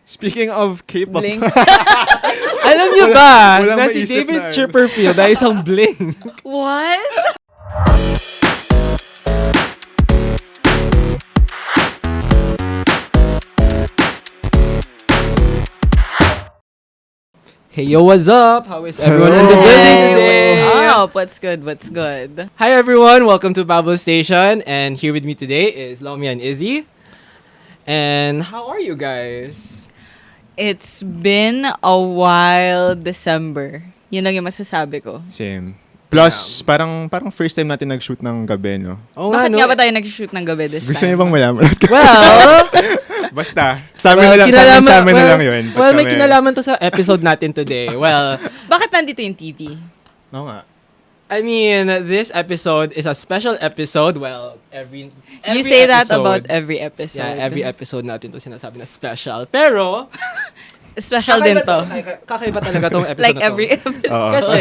Speaking of K-pop. Blinks. Alam niyo ba Walang na si maisip David na. Chipperfield ay isang bling? What? Hey, yo, what's up? How is everyone in the Hello. building Hey, today? what's up? What's good? What's good? Hi, everyone. Welcome to Babble Station. And here with me today is Lomi and Izzy. And how are you guys? It's been a while December. Yun lang yung masasabi ko. Same. Plus, parang first time natin nag-shoot ng gabi, no? Oh, Bakit nga ba tayo nag-shoot ng gabi this Gusto time? niyo bang malaman? Well, Basta. Sa amin na lang yun. Well, may kinalaman to sa episode natin today. Well, Bakit nandito yung TV? Oo nga. I mean, this episode is a special episode. Well, every You say that episode, about every episode. Yeah, every episode natin to sinasabi na special. Pero, Special din to. kakaiba talaga tong episode Like na to. every episode. Oo. Kasi,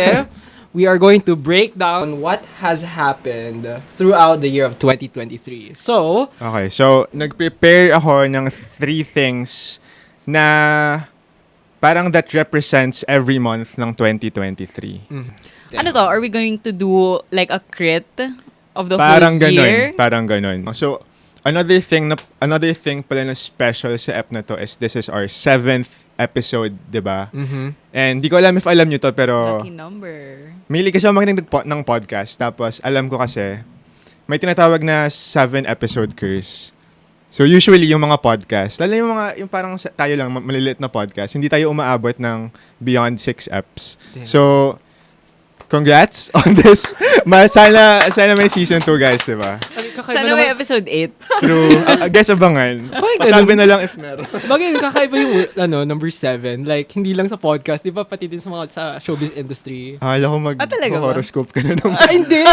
we are going to break down what has happened throughout the year of 2023. So, Okay, so nag-prepare ako ng 3 things na parang that represents every month ng 2023. Ano to? Are we going to do like a crit of the Parang whole year? ganun. Parang ganun. So, another thing pala na special sa app na to is this is our 7th episode, di ba? And di ko alam if alam nyo to, pero Lucky number. mahilig kasi ako makinig ng podcast. Tapos, alam ko kasi, may tinatawag na 7 episode curse. So, usually, yung mga podcast, lalo yung parang tayo lang, maliliit na podcast, hindi tayo umaabot ng beyond 6 eps. Damn. So, congrats on this. Sana may season 2, guys, di ba? Sana may episode 8. True. Guess abangan. Pasabi na lang if meron. Bagay, kakaiba yung number 7. Like, hindi lang sa podcast, di ba? Pati din sa mga sa showbiz industry. Akala ko talaga ba? horoscope ka na naman. Hindi!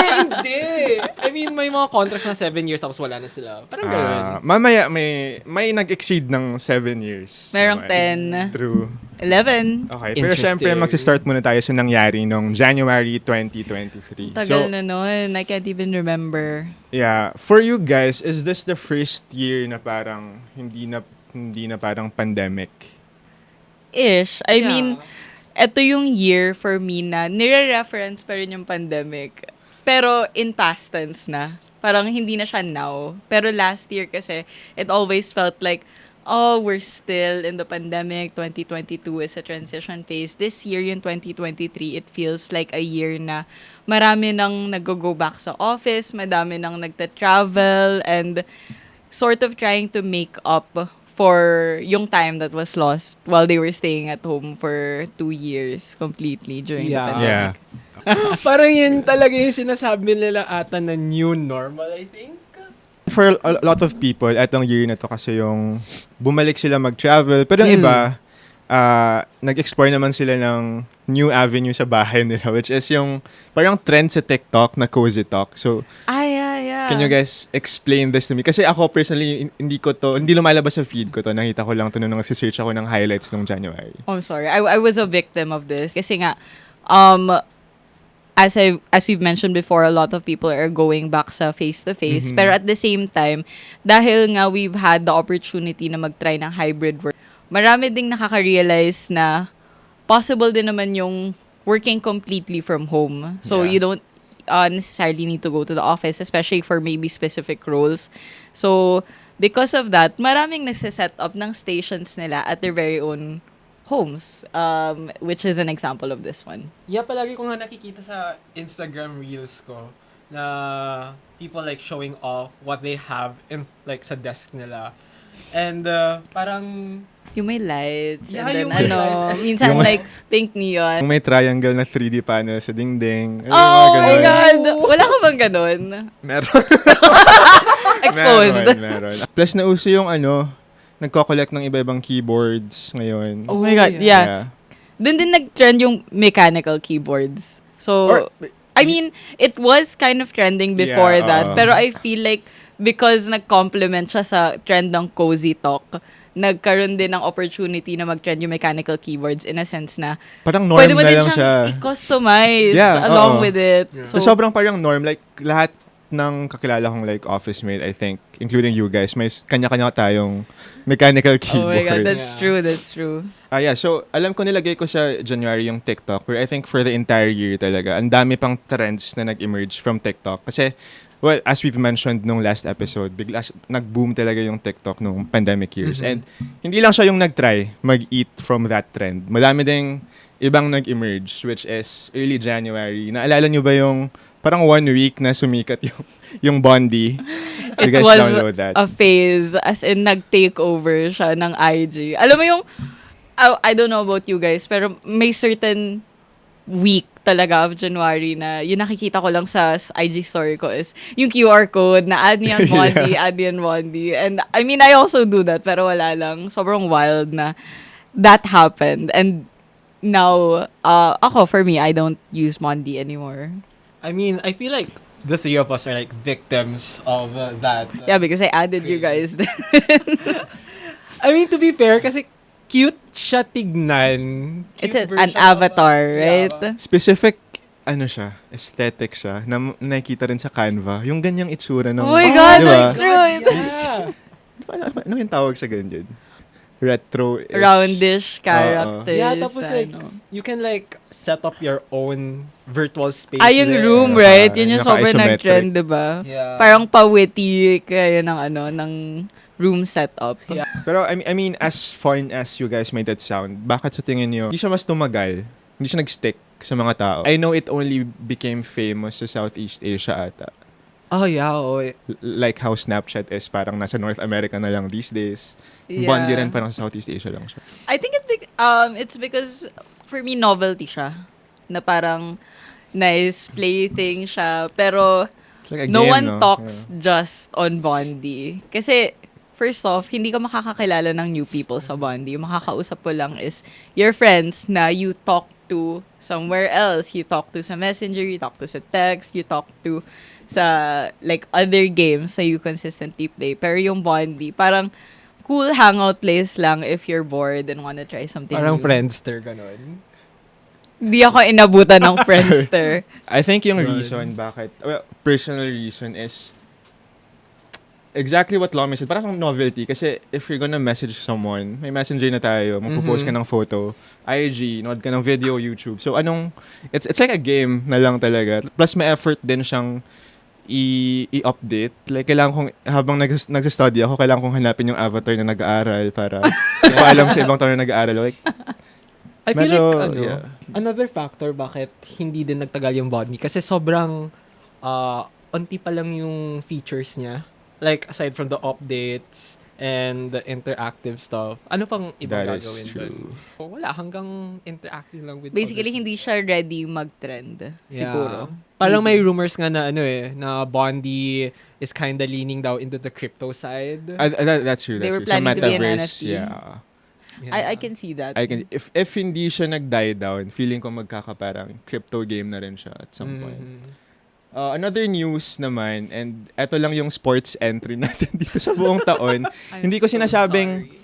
I mean, may mga contracts na 7 years tapos wala na sila. Parang gano'n. Mamaya, may nag-exceed ng 7 years. Merong Okay. 10. True. 11. Okay, pero Interesting. syempre magsa-start muna tayo sa nangyari nung January 2023. Tagal na nun. I can't even remember. Yeah, for you guys, is this the first year na parang hindi na parang pandemic? Ish. I Yeah. mean, eto yung year for me na nire-reference pa rin yung pandemic. Pero in past tense na. Parang hindi na siya now. Pero last year kasi, it always felt like, oh, we're still in the pandemic. 2022 is a transition phase. This year, yung 2023, it feels like a year na marami nang nag-go back sa office, madami nang nagta-travel, and sort of trying to make up for yung time that was lost while they were staying at home for 2 years completely during the Yeah. pandemic. Yeah. Parang yun talaga yung sinasabi nila ata na new normal, I think. For a lot of people, etong year na to kasi yung bumalik sila mag-travel. Pero yung iba, nag-explore naman sila ng new avenue sa bahay nila, which is yung parang trend sa TikTok na cozy talk. So, Yeah. can you guys explain this to me? Kasi ako personally, hindi lumalabas sa feed ko to. Nakita ko lang to nung nag-search ako ng highlights nung January. Oh, I'm sorry. I was a victim of this. Kasi nga, as we've mentioned before, a lot of people are going back sa face-to-face. Pero at the same time, dahil nga we've had the opportunity na mag-try ng hybrid work, marami ding nakaka-realize na possible din naman yung working completely from home. So Yeah. you don't necessarily need to go to the office, especially for maybe specific roles. So because of that, maraming nagsiset up ng stations nila at their very own homes, which is an example of this one. Yeah, palagi ko nga nakikita sa Instagram reels ko na people like showing off what they have in like sa desk nila. And parang Yung may lights, Yeah, and then yung may lights. minsan Yung- like pink neon. Kung may triangle na 3D panel sa dingding. Yung mga Oh my ganun. God! Wala ka bang ganun? Meron. Exposed. Meron. Plus, nauso yung nagko-collect ng iba-ibang keyboards ngayon. Oh my God, yeah. Doon din nag-trend yung mechanical keyboards. So, I mean, it was kind of trending before Yeah, that. Pero I feel like because nag-complement siya sa trend ng cozy talk, nagkaroon din ng opportunity na mag-trend yung mechanical keyboards in a sense na Parang norm pwede mo na din lang siya. siyang i-customize Yeah, along oo. with it. Yeah. So, sobrang parang norm. Like, lahat ng kakilala kong like office mate, I think, including you guys, may kanya-kanya tayong mechanical Oh keyboard. my God, that's Yeah. true, that's true. Yeah, so alam ko nilagay ko sa January yung TikTok, where I think for the entire year talaga, ang dami pang trends na nag-emerge from TikTok. Kasi, well, as we've mentioned nung last episode, bigla nag-boom talaga yung TikTok nung pandemic years. And hindi lang siya yung nag-try mag-eat from that trend. Madami ding ibang nag-emerge, which is early January. Naalala nyo ba yung parang 1 week na sumikat yung Bondi? You It guys was download that? a phase, as in nag-take over siya ng IG. Alam mo yung, I don't know about you guys, pero may certain week talaga of January na yung nakikita ko lang sa IG story ko is yung QR code na add niyan Bondi, add niyan Bondi. And I mean, I also do that, pero wala lang. Sobrang wild na that happened. And now, for me, I don't use Bondi anymore. I mean, I feel like the three of us are like victims of that. Yeah, because I added you guys. I mean, to be fair, kasi cute siya tignan. Cute It's an version avatar, of, right? Yeah. Specific, aesthetic siya, na nakikita rin sa Canva. Yung ganyang itsura ng... Oh my God, di ba? that's true. Yeah. Ano yung tawag sa ganyan? Retro-ish. Roundish characters. Yeah, tapos like, ano. you can like set up your own virtual space Yung there. room, Yeah. right? Yun yung sobrang Naka-isometric. nag-trend, diba? Yeah. Parang pa-witty kaya ng room setup. Yeah. Pero I mean, as fun as you guys made that sound, bakit sa tingin niyo, hindi siya mas tumagal? Hindi siya nag-stick sa mga tao? I know it only became famous sa Southeast Asia ata. Oh, yeah. Oh. Like how Snapchat is parang nasa North America na lang these days. Yeah. Bondi rin parang sa Southeast Asia lang siya. I think it's because, for me, novelty siya. Na parang nice plaything siya. Pero, It's like a no game, one no? talks just on Bondi. Kasi, first off, hindi ka makakakilala ng new people sa Bondi. Yung makakausap mo lang is your friends na you talk to somewhere else. You talk to sa Messenger, you talk to sa text, you talk to sa like other games na you consistently play. Pero yung Bondi, parang cool hangout place lang if you're bored and wanna try something Parang new. Friendster, ganun. Hindi ako inabutan ng Friendster. I think yung Right. reason bakit, personal reason is exactly what Lomi said. Parang novelty. Kasi if you're gonna message someone, may messenger na tayo, magpo-post ka ng photo, IG, nood ka ng video, YouTube. So it's like a game na lang talaga. Plus may effort din siyang i-update. Like, kailangan kong, habang nag-study ako, kailangan kong hanapin yung avatar na nag-aaral para ipaalam sa ibang tao na nag-aaral. Like, I feel medyo, like, yeah. another factor bakit hindi din nagtagal yung Bondi kasi sobrang onti pa lang yung features niya. Like, aside from the updates and the interactive stuff, ano pang ibang That is gagawin true. dun? Wala, hanggang interactive lang with Basically, other- hindi siya ready mag-trend. Siguro. Parang may rumors nga na na Bondi is kinda leaning daw into the crypto side. That's true. They were Sa planning to be an metaverse, NFT. yeah. I can see that. I can if hindi siya nag-die down, feeling ko magkakaparang crypto game na rin siya at some point. Another news naman, and eto lang yung sports entry natin dito sa buong taon. hindi ko sinasabing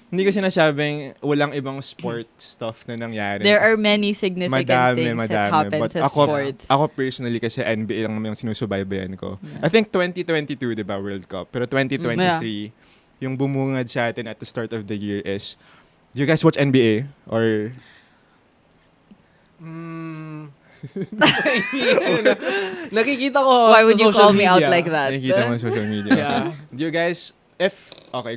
walang ibang sport stuff na nangyari. There are many significant things that happen But sa sports. ako personally kasi NBA lang naman yung sinusubaybayan ko. I think 2022, di ba, World Cup? Pero 2023, yung bumungad sa atin at the start of the year is, do you guys watch NBA? Or... Nakikita ko Why would sa you social call me out media. like that? Nakikita mo sa social media. Yeah. Do you guys,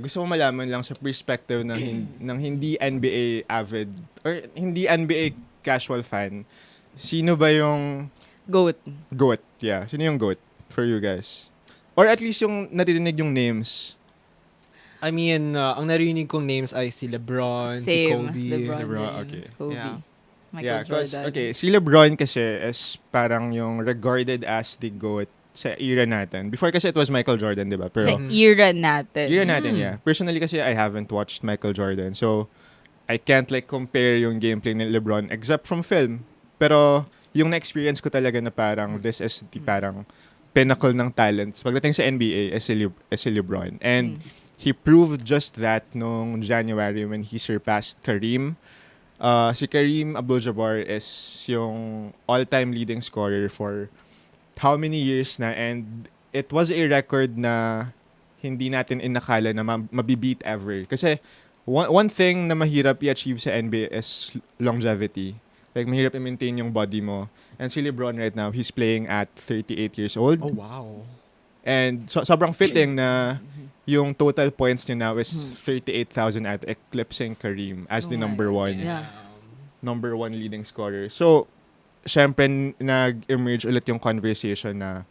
gusto ko malaman lang sa perspective ng hindi NBA avid, or hindi NBA casual fan, sino ba yung GOAT. GOAT? Yeah, sino yung GOAT for you guys? Or at least yung narinig yung names. I mean, ang narinig kong names ay si LeBron, si Same. Kobe. LeBron okay. James, Kobe. Yeah. Michael Jordan. Okay, si LeBron kasi is parang yung regarded as the GOAT sa era natin. Before kasi it was Michael Jordan, di ba? Pero Sa era natin. era natin, yeah. Personally kasi I haven't watched Michael Jordan. So, I can't like compare yung gameplay ni LeBron except from film. Pero, yung na-experience ko talaga na parang this is the parang pinnacle ng talents. Pagdating sa NBA, is si LeBron. And he proved just that nung January when he surpassed Kareem. Si Kareem Abdul-Jabbar is yung all-time leading scorer for how many years na, and it was a record na hindi natin inakala na mabibeat ever. Kasi one thing na mahirap i-achieve sa NBA is longevity. Like, mahirap i-maintain yung body mo. And si LeBron right now, he's playing at 38 years old. Oh, wow. And sobrang fitting na yung total points niya now is 38,000 at eclipsing Kareem as the number one leading scorer. So, syempre, nag-emerge ulit yung conversation na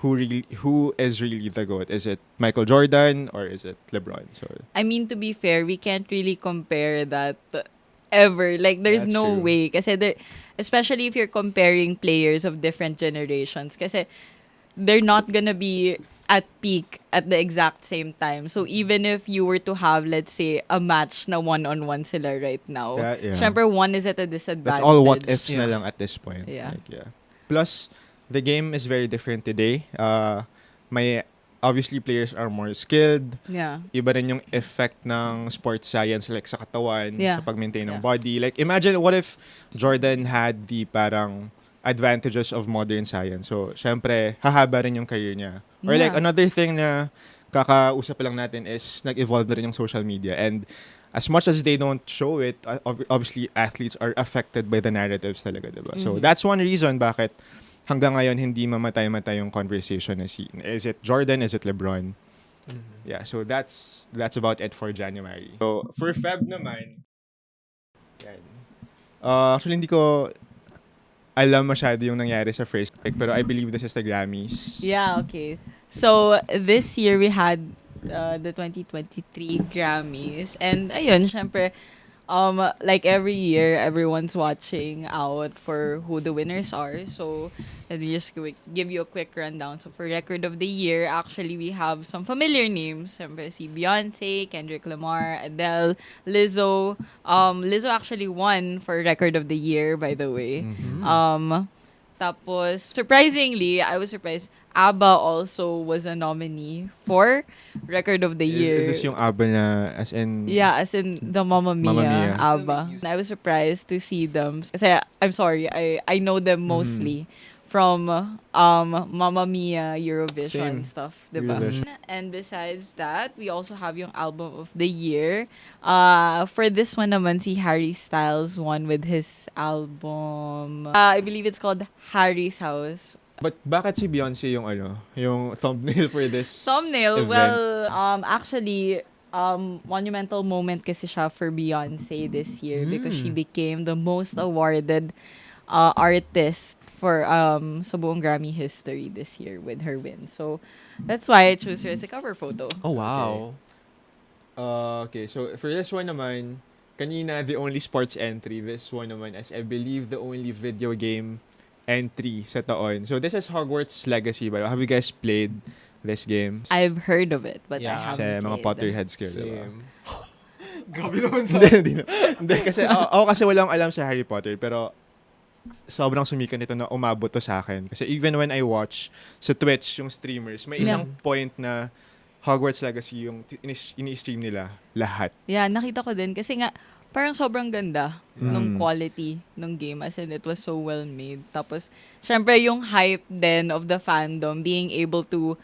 who is really the GOAT? Is it Michael Jordan or is it LeBron? So, I mean, to be fair, we can't really compare that ever. Like, there's That's no true. way. Kasi especially if you're comparing players of different generations. Kasi they're not gonna be at peak at the exact same time. So, even if you were to have, let's say, a match na one-on-one sila right now, syempre, one is at a disadvantage. that's all what ifs na lang at this point. Yeah. Like, Plus, the game is very different today. May obviously players are more skilled. Yeah. Iba rin yung effect ng sports science like sa katawan, sa pag-maintain ng Yeah. body. Like imagine what if Jordan had the parang advantages of modern science. So, syempre, hahaba rin yung career niya. Or like another thing na kakausap lang natin is nag-evolve na rin yung social media. And as much as they don't show it, obviously athletes are affected by the narratives talaga, diba? So, that's one reason bakit hanggang ngayon hindi mamatay-matay yung conversation. Is it Jordan? Is it LeBron? Yeah, so that's about it for January. So, for Feb naman, yan. Actually, hindi ko alam masyado yung nangyari sa first pick, pero I believe this is the Grammys. Yeah, okay. So, this year we had the 2023 Grammys. And, ayun, syempre, like every year, everyone's watching out for who the winners are. So, let me just give you a quick rundown. So, for Record of the Year, actually, we have some familiar names. Siyempre, si Beyonce, Kendrick Lamar, Adele, Lizzo. Lizzo actually won for Record of the Year, by the way. Tapos, surprisingly, I was surprised, ABBA also was a nominee for Record of the Year. Is this yung ABBA na as in... Yeah, as in the Mamma Mia, Mamma Mia. ABBA. I was surprised to see them. Kasi, I'm sorry, I know them mostly from Mamma Mia, Eurovision Same. stuff, diba? Eurovision. And besides that, we also have yung Album of the Year. For this one naman, si Harry Styles won with his album. I believe it's called Harry's House. But bakit si Beyonce yung thumbnail for this Thumbnail, event? well, actually, monumental moment kasi siya for Beyonce this year because she became the most awarded artist for sa buong Grammy history this year with her win. So, that's why I chose her as a cover photo. Oh, wow. Okay, so for this one naman, kanina the only sports entry, this one naman as I believe the only video game entry sa taon. So this is Hogwarts Legacy. Have you guys played this game? I've heard of it, but I Yeah. haven't Kasi mga played. Potterheads kayo, diba? Same. Grabe naman sa... Hindi, kasi ako kasi walang alam sa Harry Potter, pero sobrang sumikat nito na umabot to sa akin. Kasi even when I watch sa Twitch, yung streamers, may isang point na Hogwarts Legacy yung ini-stream nila lahat. Yeah, nakita ko din. Kasi nga, parang sobrang ganda nung quality nung game. As in, it was so well made. Tapos, syempre, yung hype then of the fandom, being able to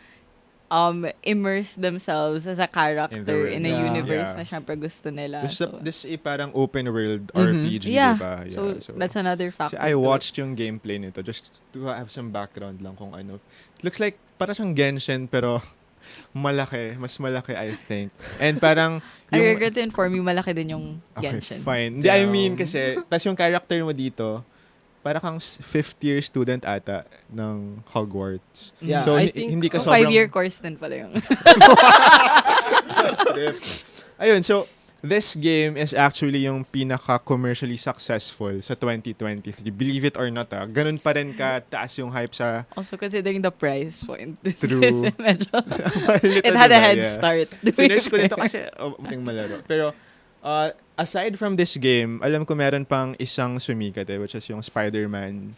immerse themselves as a character in a universe na syempre gusto nila. This is parang open world RPG, diba? Yeah, so that's another factor. I watched yung gameplay nito just to have some background lang kung ano. It looks like parang siyang Genshin pero mas malaki I think. And parang I regret to inform you, malaki din yung Genshin. Okay, fine. Hindi, I mean kasi, tas yung character mo dito, para kang fifth year student ata ng Hogwarts. Yeah, So, I think hindi ka sobrang... 5-year course din pala yung... Ayun, so, this game is actually yung pinaka-commercially successful sa 2023. Believe it or not, ganun pa rin ka taas yung hype sa... Also considering the price point. True. Kasi medyo... It had a head start. Sinerge ko nito kasi mating malaro. Pero, aside from this game, alam ko meron pang isang sumikat which is yung Spider-Man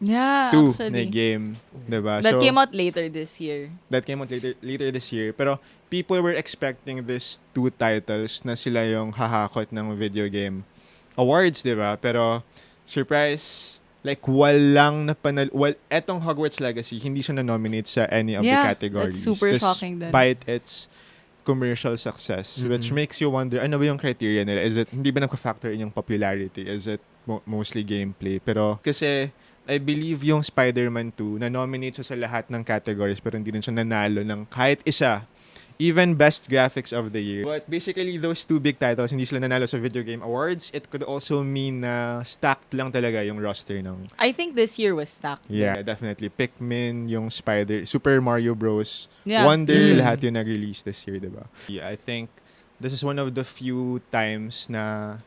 Yeah, 2 actually. na game. Diba? That So, came out later this year. That came out later this year. Pero people were expecting these two titles na sila yung hahakot ng video game awards, di ba? Pero surprise, like walang etong Hogwarts Legacy, hindi siya na-nominate sa any of the categories. That's super shocking then. Despite its commercial success, which makes you wonder, ano ba yung criteria nila? Is it, hindi ba nagka-factor in yung popularity? Is it mostly gameplay? Pero, kasi, I believe yung Spider-Man 2, na-nominate siya sa lahat ng categories, pero hindi rin siya nanalo ng kahit isa. Even Best Graphics of the Year. But basically, those two big titles, hindi sila nanalo sa Video Game Awards. It could also mean na stacked lang talaga yung roster ng... I think this year was stacked. Yeah, definitely. Pikmin, yung Super Mario Bros. Wonder, lahat yung nag-release this year, diba? Yeah, I think this is one of the few times na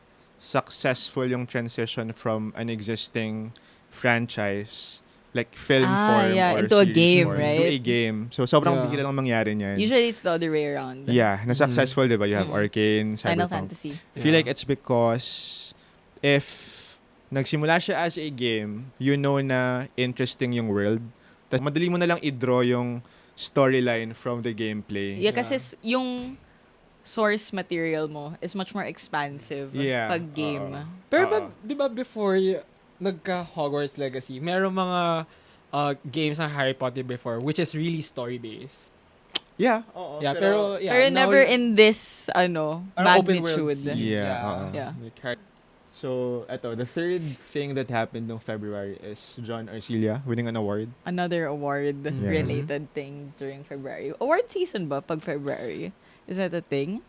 successful yung transition from an existing franchise, like film form or into a series game, form, right? to a game. So, sobrang bihira lang mangyari niyan. Usually, it's the other way around. Yeah, na-successful, diba? You have Arcane, Final Cyberpunk. Fantasy. I feel like it's because if nagsimula siya as a game, you know na interesting yung world. Tapos madali mo na lang i-draw yung storyline from the gameplay. Yeah, kasi yung source material mo is much more expansive pag game. Pero di ba before nagka-Hogwarts Legacy, meron mga games ng Harry Potter before which is really story-based. Yeah. Yeah, pero never in this magnitude. Yeah. So, the third thing that happened in February is John Arcilla winning an award. Another award-related thing during February. Award season ba pag February? Is that a thing?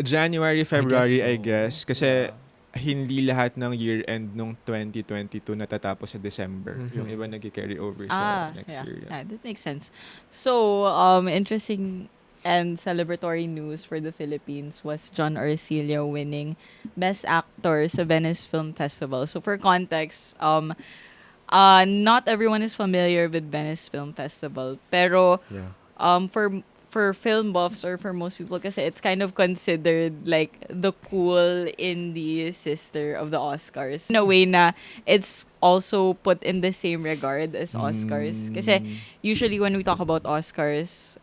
January, February, I guess. I guess so. Kasi hindi lahat ng year-end nung 2022 natatapos sa December. Yung iba nag-carry over sa next year. Yeah, that makes sense. So, interesting and celebratory news for the Philippines was John Arcilla winning Best Actor sa Venice Film Festival. So, for context, not everyone is familiar with Venice Film Festival. Pero, for film buffs or for most people kasi it's kind of considered like the cool indie sister of the Oscars. In a way na it's also put in the same regard as Oscars. Kasi usually when we talk about Oscars,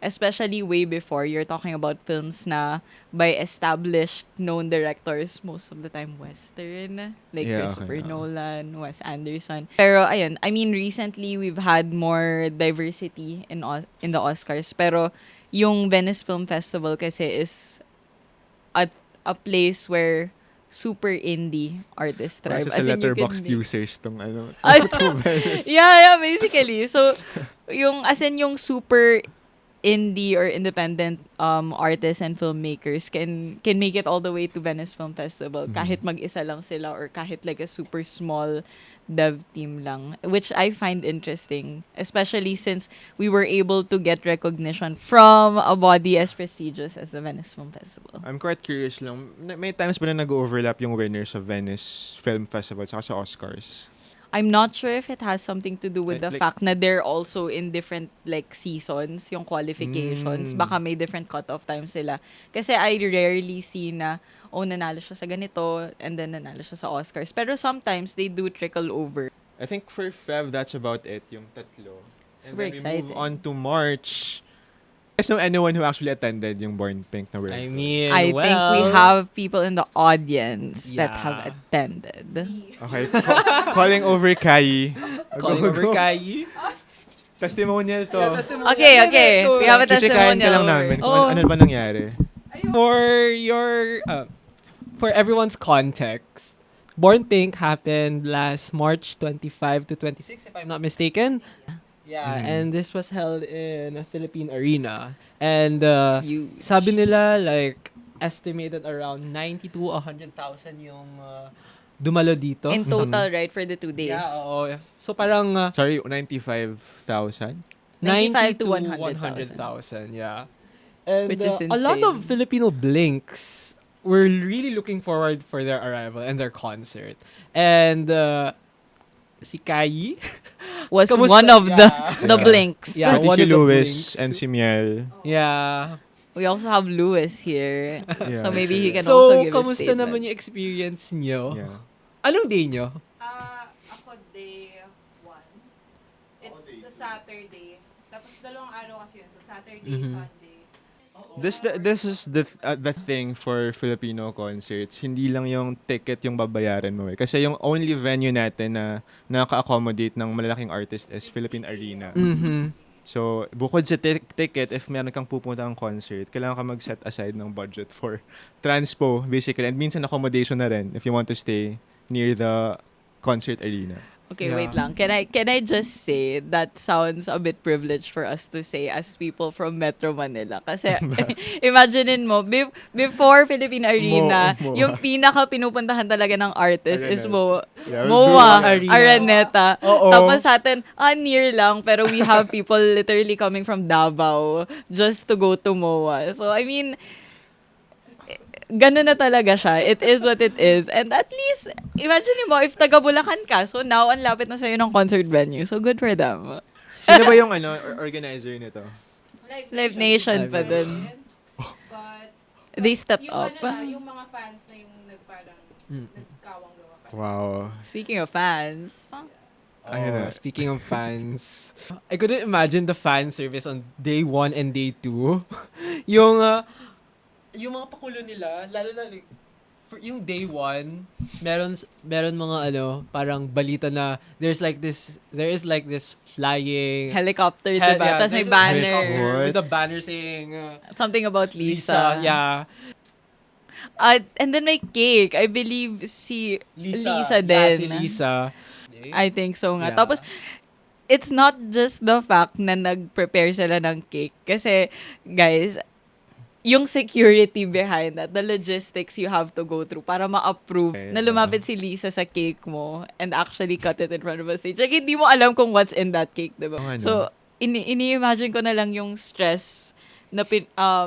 especially way before, you're talking about films na by established known directors, most of the time Western, like Christopher Nolan, Wes Anderson. Pero ayun, I mean recently we've had more diversity in the Oscars, pero yung Venice Film Festival kasi is a place where super indie artists thrive. As in Letterboxd users tong yeah, basically. So yung super indie or independent artists and filmmakers can make it all the way to Venice Film Festival kahit mag-isa lang sila or kahit like a super small dev team lang, which I find interesting, especially since we were able to get recognition from a body as prestigious as the Venice Film Festival. I'm quite curious lang. May times ba na nag-overlap yung winners of Venice Film Festival saka sa Oscars? I'm not sure if it has something to do with the fact na they're also in different like seasons, yung qualifications. Baka may different cutoff times sila. Kasi I rarely see na, nanalo siya sa ganito and then nanalo siya sa Oscars. Pero sometimes they do trickle over. I think for Feb, that's about it, yung tatlo. Super exciting. We move on to March. Guys, know anyone who actually attended yung Born Pink na world? I mean, I think we have people in the audience that have attended. Okay, calling over Kai. Calling over Kai. Testimonial to. Okay. We have a testimonial. Ka lang namin kung ano ba nangyari. For everyone's context, Born Pink happened last March 25 to 26, if I'm not mistaken. Yeah, and this was held in a Philippine arena. And sabi nila, like, estimated around 90 to 100,000 yung dumalo dito. In total, right, for the 2 days. Yeah, oo. So parang... Sorry, 95,000? 95 to 100,000, yeah. And which is a lot of Filipino blinks were really looking forward for their arrival and their concert. And si Kai was one of the blinks. Yeah, si Louis and si Miel. Yeah. We also have Louis here. Yeah, so maybe he can also give a kamusta statement. naman yung experience nyo? Yeah. Anong day nyo? Ako day 1. It's sa Saturday. Tapos 2 araw kasi yun. So Saturday, Sunday. This is the thing for Filipino concerts. Hindi lang yung ticket yung babayaran mo eh. Kasi yung only venue natin na nakaka-accommodate ng malalaking artist is Philippine Arena. Mhm. So, bukod sa ticket, if meron kang pupuntang concert, kailangan ka mag-set aside ng budget for transpo, basically. And minsan accommodation na rin if you want to stay near the concert arena. Okay, Yeah. wait lang. Can I just say that sounds a bit privileged for us to say as people from Metro Manila. Kasi imaginein mo, before Philippine Arena, Mo. yung pinaka pinupuntahan talaga ng artist is Yeah, MOA, Arena. Araneta. Oo. Tapos sa atin, near lang, pero we have people literally coming from Davao just to go to MOA. So, I mean, ganun na talaga siya. It is what it is. And at least, imagine mo, if taga Bulacan ka, so now, ang lapit na sa'yo ng concert venue. So, good for them. Sino ba yung organizer nito? Live Nation pa dun. But, They stepped yung up. yung mga fans na yung nagparang nagkawang gawa pa. Wow. Speaking of fans, Ayun na. Speaking of fans, I couldn't imagine the fan service on day 1 and day 2. yung mga pakulo nila, lalo na for yung day 1, meron mga parang balita na there is like this flying helicopter, diba? Tapos may there's a banner. helicopter with a banner saying Something about Lisa. Yeah. And then may cake. I believe si Lisa Yeah, din. si Lisa. I think so nga. Yeah. Tapos, it's not just the fact na nag-prepare sila ng cake. Kasi, guys, yung security behind that, the logistics you have to go through para ma-approve na lumapit si Lisa sa cake mo and actually cut it in front of a stage. Like, hindi mo alam kung what's in that cake, diba? Oh, ano? So, ini-imagine ko na lang yung stress na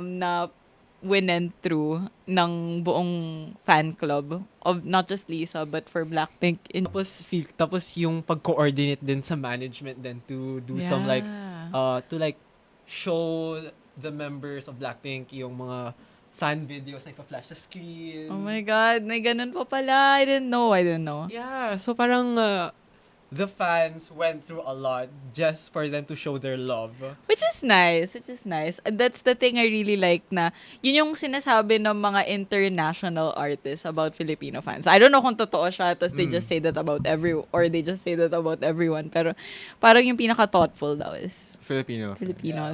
na winent through ng buong fan club of not just Lisa but for Blackpink. Tapos yung pag-coordinate din sa management din to do some to show the members of Blackpink yung mga fan videos na ipa-flash sa screen. Oh my God, may ganun pa pala. I didn't know. Yeah, so parang the fans went through a lot just for them to show their love. Which is nice. That's the thing I really like na yun yung sinasabi ng mga international artists about Filipino fans. I don't know kung totoo siya, tapos they just say that about they just say that about everyone. Pero parang yung pinaka-thoughtful daw is Filipinos.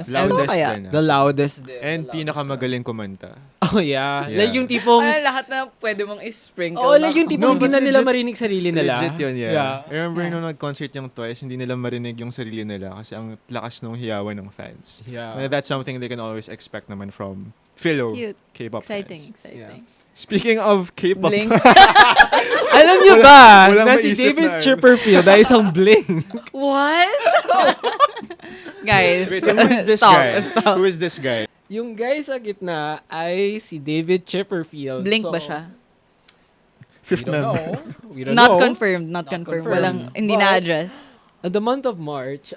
Ano Loudest kaya? din. The loudest din. And pinakamagaling kumanta. Oh yeah. Yeah. Like yung tipong lahat na pwede mong is-sprinkle. oh, like yung tipong No, hindi but na nila legit- marinig sarili nila. Legit yun, yeah. I remember Yeah. nung nag-concert yung Twice, hindi nila marinig yung sarili nila kasi ang lakas ng hiyawan ng fans. Yeah. And that's something they can always expect naman from Philo Cute. K-pop Exciting. Yeah. Speaking of K-pop Blinks. Alam niyo ba Walang na si maisip David na, Chipperfield ay isang bling? What? Guys, Wait, so who is this stop, guy? stop. Who is this guy? Yung guy sa gitna ay si David Chipperfield. Blink So, ba siya? Fifth We don't member. know. We don't Not know. confirmed. Not confirmed. confirmed. Walang, hindi But- na-address. In the month of March,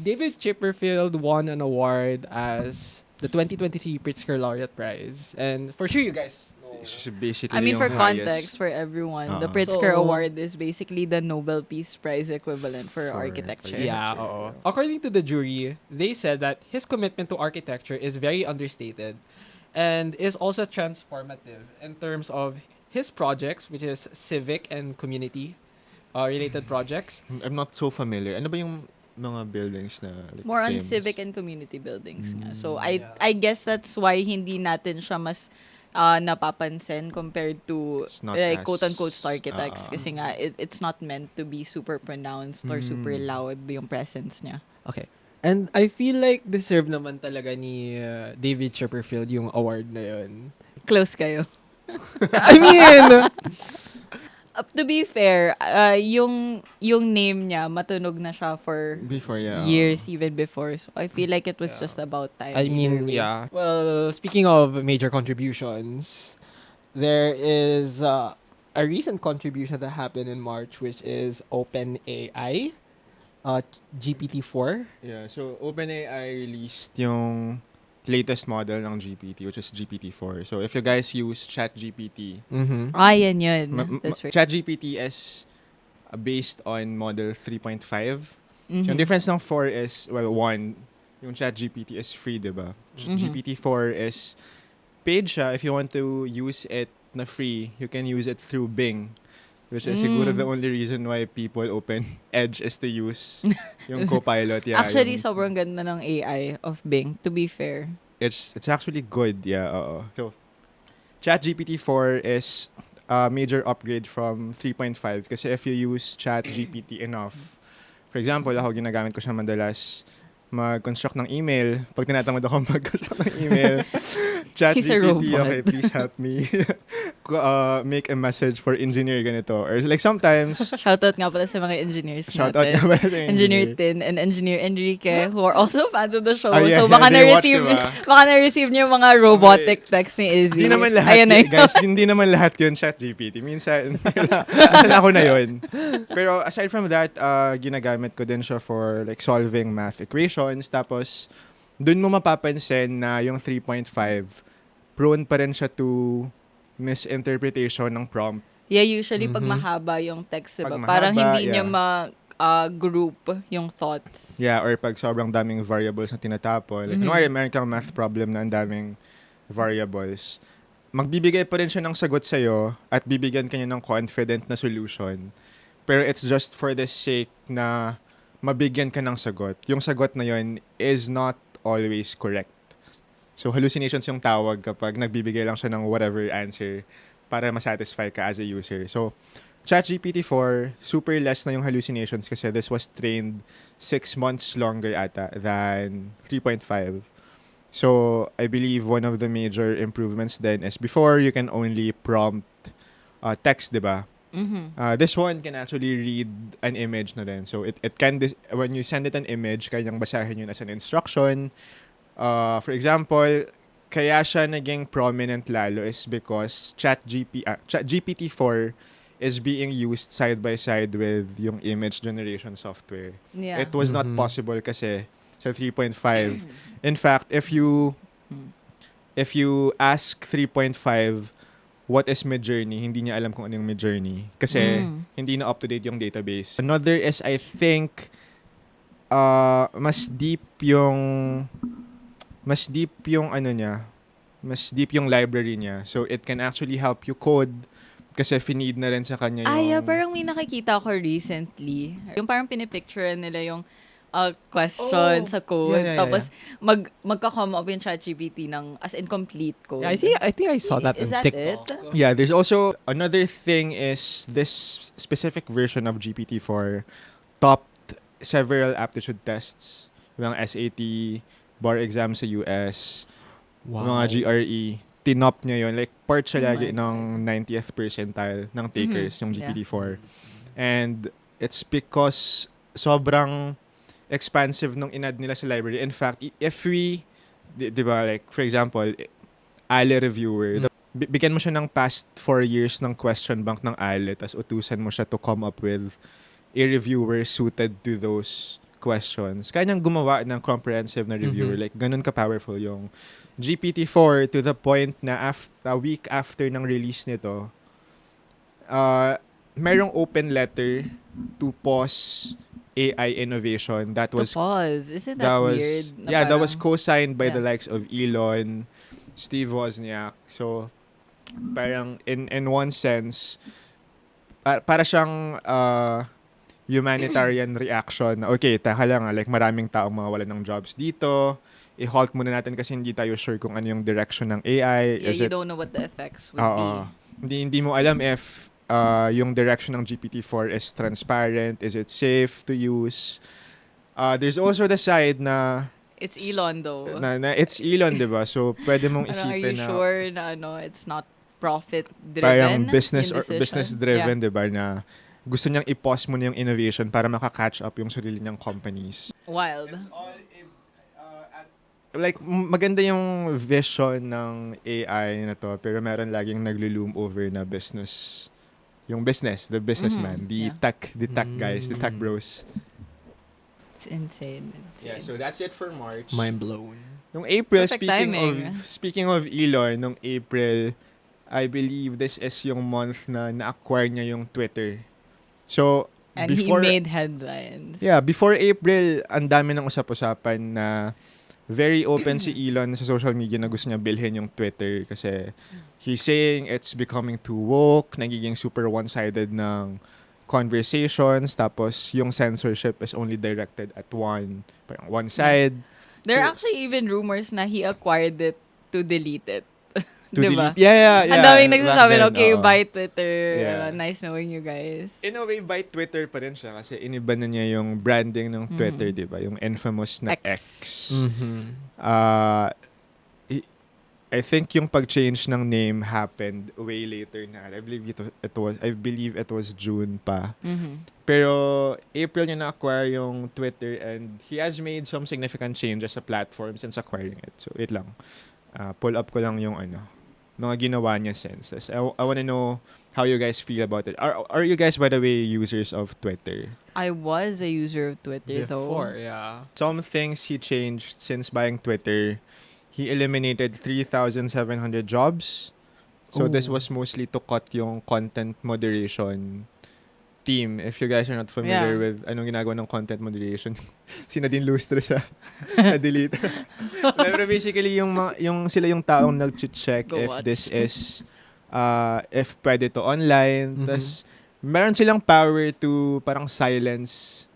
David Chipperfield won an award as the 2023 Pritzker Laureate Prize. And for sure you guys know. She's basically I mean, yung for highest- context, for everyone, the Uh-uh. Pritzker So- Award is basically the Nobel Peace Prize equivalent for architecture. Yeah, oo. According to the jury, they said that his commitment to architecture is very understated and is also transformative in terms of his projects, which is civic and community related projects. I'm not so familiar. Ano ba yung mga buildings na like, More on famous? civic and community buildings nga. So, Yeah. I guess that's why hindi natin siya mas napapansin compared to It's not like as- quote-unquote architects kasi nga Mm. it's not meant to be super pronounced or super loud yung presence niya. Okay. And I feel like deserve naman talaga ni David Chipperfield yung award na yun. Close kayo. I mean, To be fair, yung name niya matunog na siya for Before, yeah. years even before. So I feel like it was just about time. I mean, either way. yeah. Well, speaking of major contributions, there is a recent contribution that happened in March, which is OpenAI, GPT-4. Yeah, so OpenAI released yung latest model ng GPT, which is GPT-4. So if you guys use ChatGPT, Mm-hmm. Yan yun. That's right. ChatGPT is based on model 3.5. So yung difference ng 4 is, well, 1, yung ChatGPT is free, diba? GPT-4 is paid siya. If you want to use it na free, you can use it through Bing. Which is siguro the only reason why people open Edge is to use yung Copilot. Yeah, Actually, yung, sobrang ganda ng AI of Bing, to be fair. it's actually good. Yeah, So, ChatGPT-4 is a major upgrade from 3.5 kasi if you use ChatGPT enough, for example, ako ginagamit ko siya madalas mag-construct ng email. Pag tinatamad ako mag-construct ng email, He's a ChatGPT, robot. okay, please help me make a message for engineer ganito. Or like sometimes, Shoutout nga pala sa mga engineers shoutout natin. nga ba sa Engineer Tin and Engineer Enrique who are also fans of the show. Oh, yeah, So baka yeah, they watch, na-receive diba? baka na-receive niyo yung mga robotic text ni Izzy. hindi naman lahat, Ayan na yun. guys, hindi naman lahat yun ChatGPT. Minsan ako na yun. Pero aside from that, ginagamit ko din siya for like solving math equations. Tapos, dun mo mapapansin na yung 3.5, prone pa rin siya to misinterpretation ng prompt. Yeah, usually pag mahaba yung text, diba? Pag Parang mahaba, hindi niya group yung thoughts. Yeah, or pag sobrang daming variables na tinatapon. Like, kunwari, meron kang math problem na ang daming variables. Magbibigay pa rin siya ng sagot sa'yo at bibigyan kanya ng confident na solution. Pero it's just for the sake na mabigyan ka ng sagot. Yung sagot na yun is not always correct. So, hallucinations yung tawag kapag nagbibigay lang siya ng whatever answer para masatisfy ka as a user. So, ChatGPT-4, super less na yung hallucinations kasi this was trained 6 months longer ata than 3.5. So, I believe one of the major improvements then is before you can only prompt text, diba? This one can actually read an image na rin. So, it can, when you send it an image, kanyang basahin yun as an instruction. For example, kaya siya naging prominent lalo is because GPT-4 is being used side by side with yung image generation software. Yeah. It was not possible kasi sa 3.5. In fact, if you ask 3.5 what is Midjourney, hindi niya alam kung ano yung Midjourney kasi hindi na up to date yung database. Another is I think mas deep yung library niya. So it can actually help you code kasi finid na rin sa kanya yung... Yeah, parang may nakikita ko recently. Yung parang pinipicture nila yung question sa code. Yeah. Tapos magka-come up yung ChatGPT ng as in complete code. Yeah, I think I saw that Is on that TikTok. it? Yeah, there's also another thing is this specific version of GPT-4 topped several aptitude tests. Yung SAT, bar exam sa US, mga GRE. Tinop niya yun. Like, part siya lagi ng 90th percentile ng takers, yung GPT-4. And it's because sobrang expansive nung inad nila sa library. In fact, if we, di ba, like, for example, ALE reviewer, bigyan mo siya ng past 4 years ng question bank ng ALE, tas utusan mo siya to come up with a reviewer suited to those questions. Kaya niyang gumawa ng comprehensive na reviewer. Like, ganun ka-powerful yung GPT-4 to the point na a week after ng release nito, merong open letter to pause AI innovation. That was... To pause. Isn't that weird? Yeah, that was co-signed by the likes of Elon, Steve Wozniak. So, parang in one sense, para siyang humanitarian reaction. Okay, taka lang, like maraming taong mawawalan ng jobs dito. I-halt muna natin kasi hindi tayo sure kung ano yung direction ng AI. Yeah, you don't know what the effects would be. Hindi mo alam if yung direction ng GPT-4 is transparent, is it safe to use. There's also the side na It's Elon though. na it's Elon, diba? So, pwede mong Parang, are you isipin na sure na it's not profit-driven? parang business yung or decision? business-driven, Yeah. diba? Na gusto niyang i-pause muna yung innovation para maka-catch up yung sarili niyang companies. Wild. Like, maganda yung vision ng AI na to, pero meron laging naglo-loom over na business. Yung business, the businessman, the tech guys, the tech bros. It's insane. Yeah, so that's it for March. Mind blown. Nung April, Perfect speaking of Elon, nung April, I believe this is yung month na na-acquire niya yung Twitter. So, And before, he made headlines. yeah, before April, ang dami ng usap-usapan na very open si Elon sa social media na gusto niya bilhin yung Twitter kasi he's saying it's becoming too woke, nagiging super one-sided ng conversations, tapos yung censorship is only directed at parang one side. There are So- actually even rumors na he acquired it to delete it. To Diba? delete. Yeah. Ang daming Back nagsasabi, then, okay, oo. bye Twitter. Yeah. Nice knowing you guys. In a way, by Twitter pa rin siya kasi iniba na niya yung branding ng Twitter, di ba? Yung infamous na X. Uh, I think yung pag-change ng name happened way later na. I believe it was June pa. Pero April niya na-acquire yung Twitter and he has made some significant changes sa platform since acquiring it. So, wait lang. Pull up ko lang yung mga ginawa niya since. I want to know how you guys feel about it. Are you guys, by the way, users of Twitter? I was a user of Twitter Before, though. yeah. Some things he changed since buying Twitter. He eliminated 3,700 jobs. So this Ooh. was mostly to cut yung content moderation team. If you guys are not familiar with anong ginagawa ng content moderation, si Nadine Lustre sa na-delete. Pero basically, yung sila yung taong nag-check Go if watch. this is, if pwede to online. Tas, meron silang power to parang silence,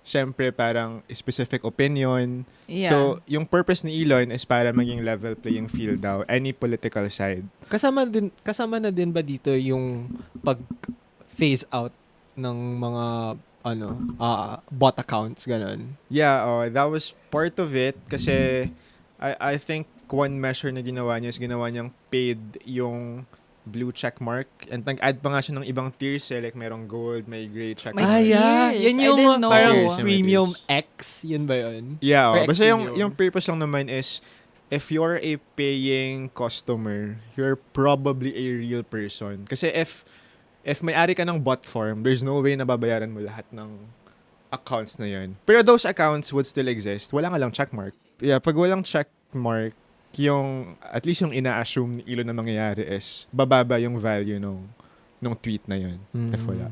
syempre parang specific opinion. Yeah. So, yung purpose ni Elon is para maging level playing field daw, any political side. Kasama na din ba dito yung pag-phase out ng mga bot accounts, ganun? Yeah, that was part of it kasi I think one measure na ginawa niya is ginawa niyang paid yung blue check mark and nag-add pa nga siya ng ibang tiers like merong gold, may gray check May mark. tiers. Yan I yung didn't know. parang Tiers, may premium tiers. X, yun ba yun? Yeah, Or basta X-Premium. yung purpose lang naman is if you're a paying customer, you're probably a real person. Kasi if may-ari ka ng bot form, there's no way na babayaran mo lahat ng accounts na yun. Pero those accounts would still exist. Wala nga lang checkmark. Yeah, pag walang checkmark, at least yung ina-assume ni Elon na mangyayari is bababa yung value nung tweet na yun. If wala.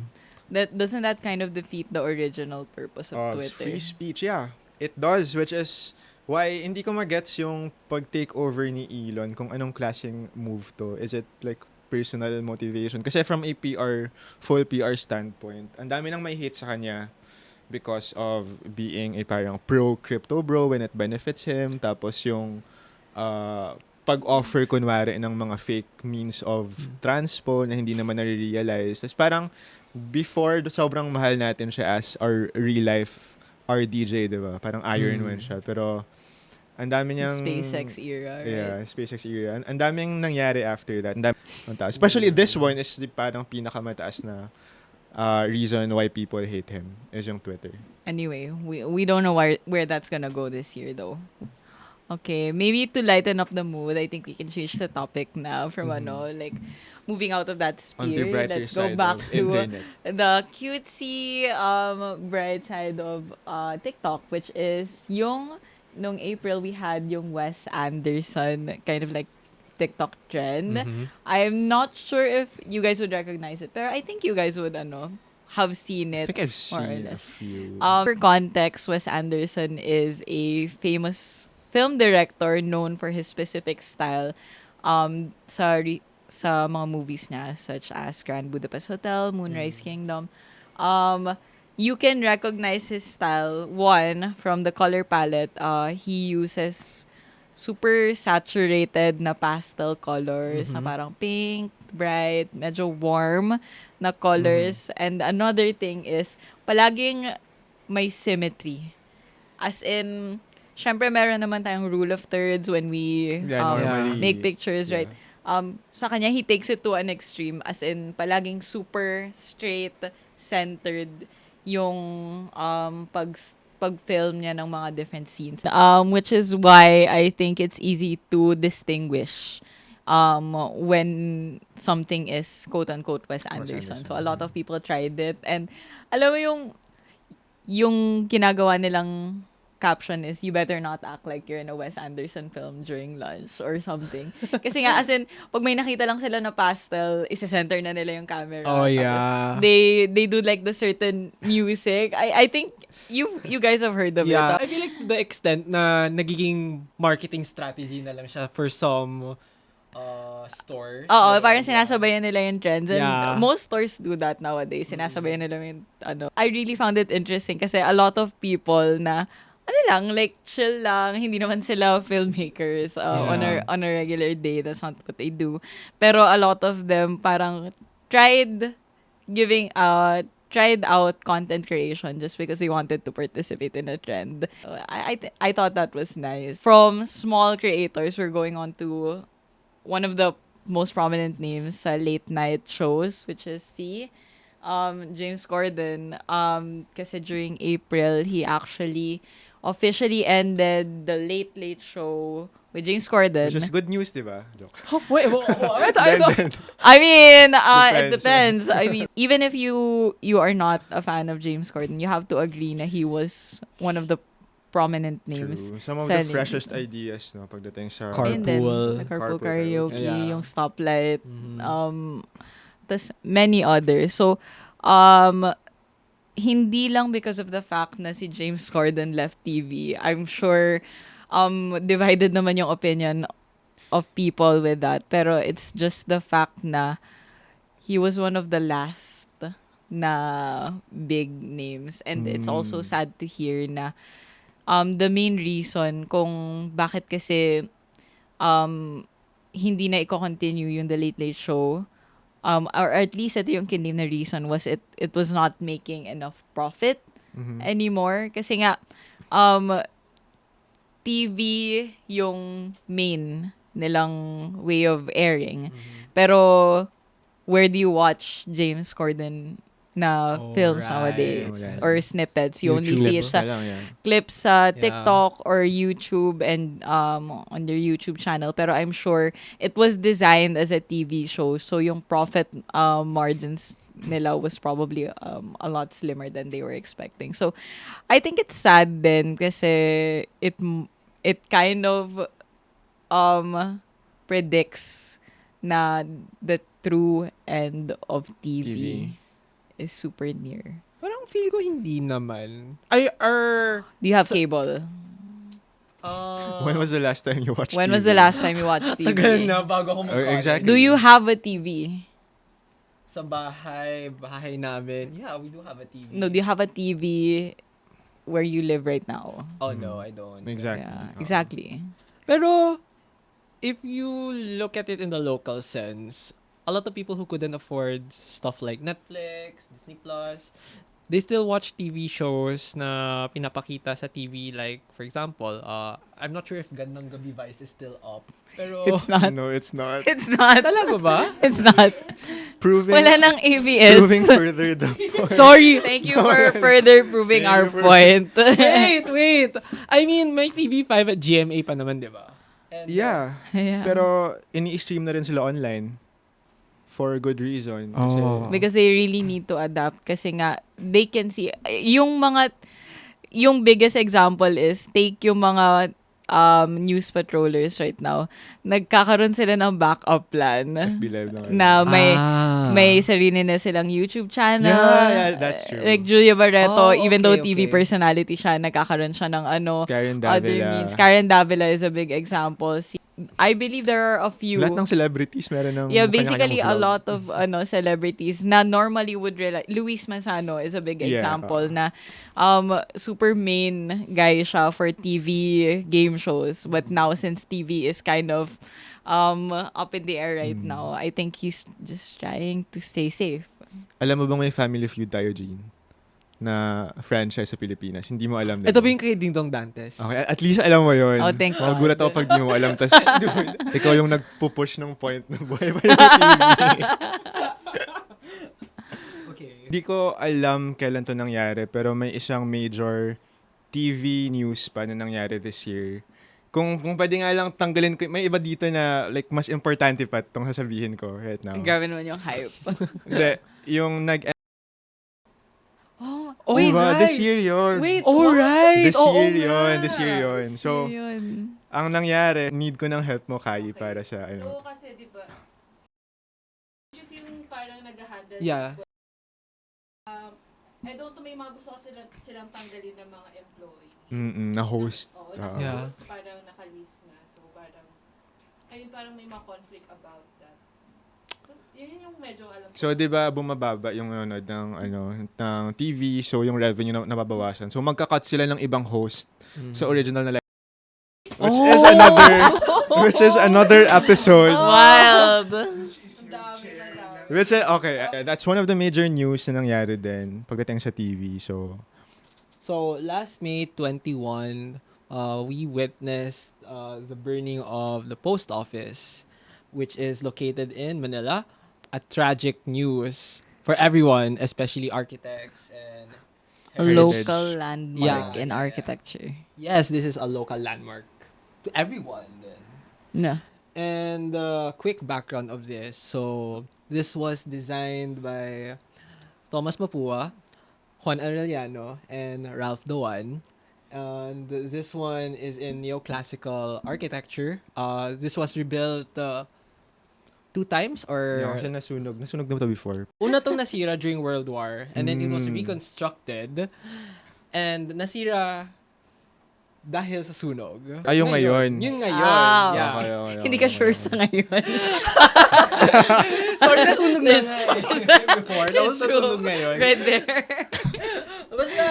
Doesn't that kind of defeat the original purpose of It's Twitter? free speech, yeah. It does, which is why hindi ko magets yung pag-take over ni Elon kung anong klaseng move to. Is it like personal motivation? Kasi from a full PR standpoint, ang dami nang may hate sa kanya because of being a parang pro-crypto bro when it benefits him. Tapos yung pag-offer kunwari ng mga fake means of transpo na hindi naman nare-realize. Tapos parang before, sobrang mahal natin siya as our real life RDJ, diba? Parang Iron Man siya. Pero ang dami niyang SpaceX era, right? Yeah, SpaceX era. Ang daming nangyari after that. Especially this one is parang pinakamataas na reason why people hate him is yung Twitter. Anyway, we don't know where that's gonna go this year though. Okay, maybe to lighten up the mood, I think we can change the topic now from like moving out of that On the sphere. brighter Let's go side back of to internet. the cutesy bright side of TikTok, which is nung April we had yung Wes Anderson kind of like TikTok trend. I'm not sure if you guys would recognize it, but I think you guys would have seen I it. think I've more or seen a less. few. For context, Wes Anderson is a famous film director known for his specific style sa mga movies niya such as Grand Budapest Hotel, Moonrise Kingdom. You can recognize his style, one, from the color palette. He uses super saturated na pastel colors na parang pink, bright, medyo warm na colors. And another thing is, palaging may symmetry. As in, syempre meron naman tayong rule of thirds when we normally, make pictures, yeah. right? Sa kanya, he takes it to an extreme. As in, palaging super straight, centered yung pag-film niya ng mga different scenes. Which is why I think it's easy to distinguish when something is quote-unquote Wes Anderson. So a lot of people tried it. And alam mo yung ginagawa nilang caption is, "You better not act like you're in a Wes Anderson film during lunch," or something. Kasi nga, as in, pag may nakita lang sila na pastel, isa-center na nila yung camera. Oh, yeah. Tapos they do like the certain music. I think you guys have heard of it. Yeah, I feel like to the extent na nagiging marketing strategy na lang siya for some stores. Oo, parang sinasabayan nila yung trends. And Yeah. most stores do that nowadays. Sinasabayan nila yung I really found it interesting kasi a lot of people na like chill lang, hindi naman sila filmmakers on a regular day. That's not what they do. Pero a lot of them parang tried out content creation just because they wanted to participate in a trend. I thought that was nice. From small creators, we're going on to one of the most prominent names sa late night shows, which is James Corden. Kasi during April, he actually officially ended the Late Late Show with James Corden. Which is good news, di ba? Joke. Wait, I mean, it Depends. depends. I mean, even if you are not a fan of James Corden, you have to agree na he was one of the prominent names. True. Some of sa the freshest ideas, no, pagdating sa... Carpool. And then, the carpool Carpool karaoke, karaoke. yung stoplight, Mhm. tas many others. So, hindi lang because of the fact na si James Corden left TV. I'm sure divided naman yung opinion of people with that. Pero it's just the fact na he was one of the last na big names. And it's also sad to hear na the main reason kung bakit kasi hindi na i-continue yung The Late Late Show, or at least ito yung kindim na reason, was it was not making enough profit anymore. Kasi nga, TV yung main nilang way of airing. Pero, where do you watch James Corden na films nowadays? Right. Or snippets? You only YouTube. see it sa Na lang yan. clips sa TikTok or YouTube and on their YouTube channel. Pero I'm sure it was designed as a TV show. So yung profit margins nila was probably a lot slimmer than they were expecting. So I think it's sad din kasi it kind of predicts na the true end of TV is super near. Parang feel ko hindi naman. Do you have cable? When was the last time you watched When TV? was the last time you watched TV? Tagal na bago ako mag-college. Exactly. Do you have a TV? Sa bahay namin. Yeah, we do have a TV. No, do you have a TV where you live right now? Oh, no, I don't. Exactly. Yeah, exactly. Pero, if you look at it in the local sense, a lot of people who couldn't afford stuff like Netflix, Disney Plus, they still watch TV shows na pinapakita sa TV. Like, for example, I'm not sure if Gandang Gabi Vice is still up. Pero, It's not. No, it's not. It's not. talaga ba? It's not. Proving, Wala nang ABS. proving further the point. Sorry! Thank you for further proving our point. Wait! I mean, may TV5 at GMA pa naman, di ba? And, Yeah. Yeah. Pero, ini-stream na rin sila online. For good reason. Kasi, Because they really need to adapt kasi nga they can see yung biggest example is take yung mga news patrollers right now. Nagkakaroon sila ng backup plan FB Live na. na may sarili na silang YouTube channel. Yeah, that's true. Like Julia Barreto, Oh, even though okay, TV okay. personality siya, nagkakaroon siya ng Karen other Davila. means. Karen Davila is a big example. I believe there are a few. Lahat ng celebrities meron ng Yeah, basically a kanya-kanyang lot of celebrities na normally would rely. Luis Manzano is a big Yeah, example na super main guy siya for TV game shows, but now since TV is kind of up in the air right now, I think he's just trying to stay safe. Alam mo bang may Family Feud tayo, Jean? Na franchise sa Pilipinas. Hindi mo alam. Ito ba yung kay Ding Dong Dantes? Okay, at least alam mo yun. Oh, thank God. Magulat ako pag di mo alam. Tas, ikaw yung nagpupush ng point na buhay pa yung TV. Okay. Hindi ko alam kailan to nangyari, pero may isang major TV news pa na nangyari this year. Kung pwede nga lang tanggalin ko, may iba dito na like mas importante pa itong sasabihin ko right now. Grabe naman yung hype. Hindi, yung Oh, Wait, Diba? right. This year yun. Wait, Oh, what? right. This Oo year nga. yun. This year yun. So, Yun. ang nangyari, need ko ng help mo, Kai, Okay. para sa, ano. So, kasi, di ba, which is yung parang nag-handle. Yeah. I don't know, may mga gusto ko silang tanggalin ng mga employee. Na host. Oo, Yeah. host, parang naka-list na. So, parang, ayun, parang may mga conflict about that. So, yun yung medyo alam ko. So, di ba, bumababa yung nanonood ng TV, so yung revenue nababawasan. So, magka-cut sila ng ibang host sa original na which is another episode. Wild. Ang dami na lang. Which is, okay, that's one of the major news na nangyari din pagdating sa TV. So, last May 21, we witnessed the burning of the post office, which is located in Manila. A tragic news for everyone, especially architects and A Heritage. local landmark Yeah. in architecture. yes, this is a local landmark to everyone. Then. No. And the quick background of this. So, this was designed by Thomas Mapua, Juan Arellano, and Ralph Doan. And this one is in neoclassical architecture. This was rebuilt 2 times or... kasi nasunog. Nasunog na ba ito before? Una tong nasira during World War, and then it was Mm. reconstructed. And nasira dahil sa sunog. Yung ngayon. Yung ngayon. Ah, yeah. Okay. Hindi ka sure sa ngayon. Sorry, nasunog na This- nga eh. Before, tapos It's true. nasunog ngayon. Right there. Basta,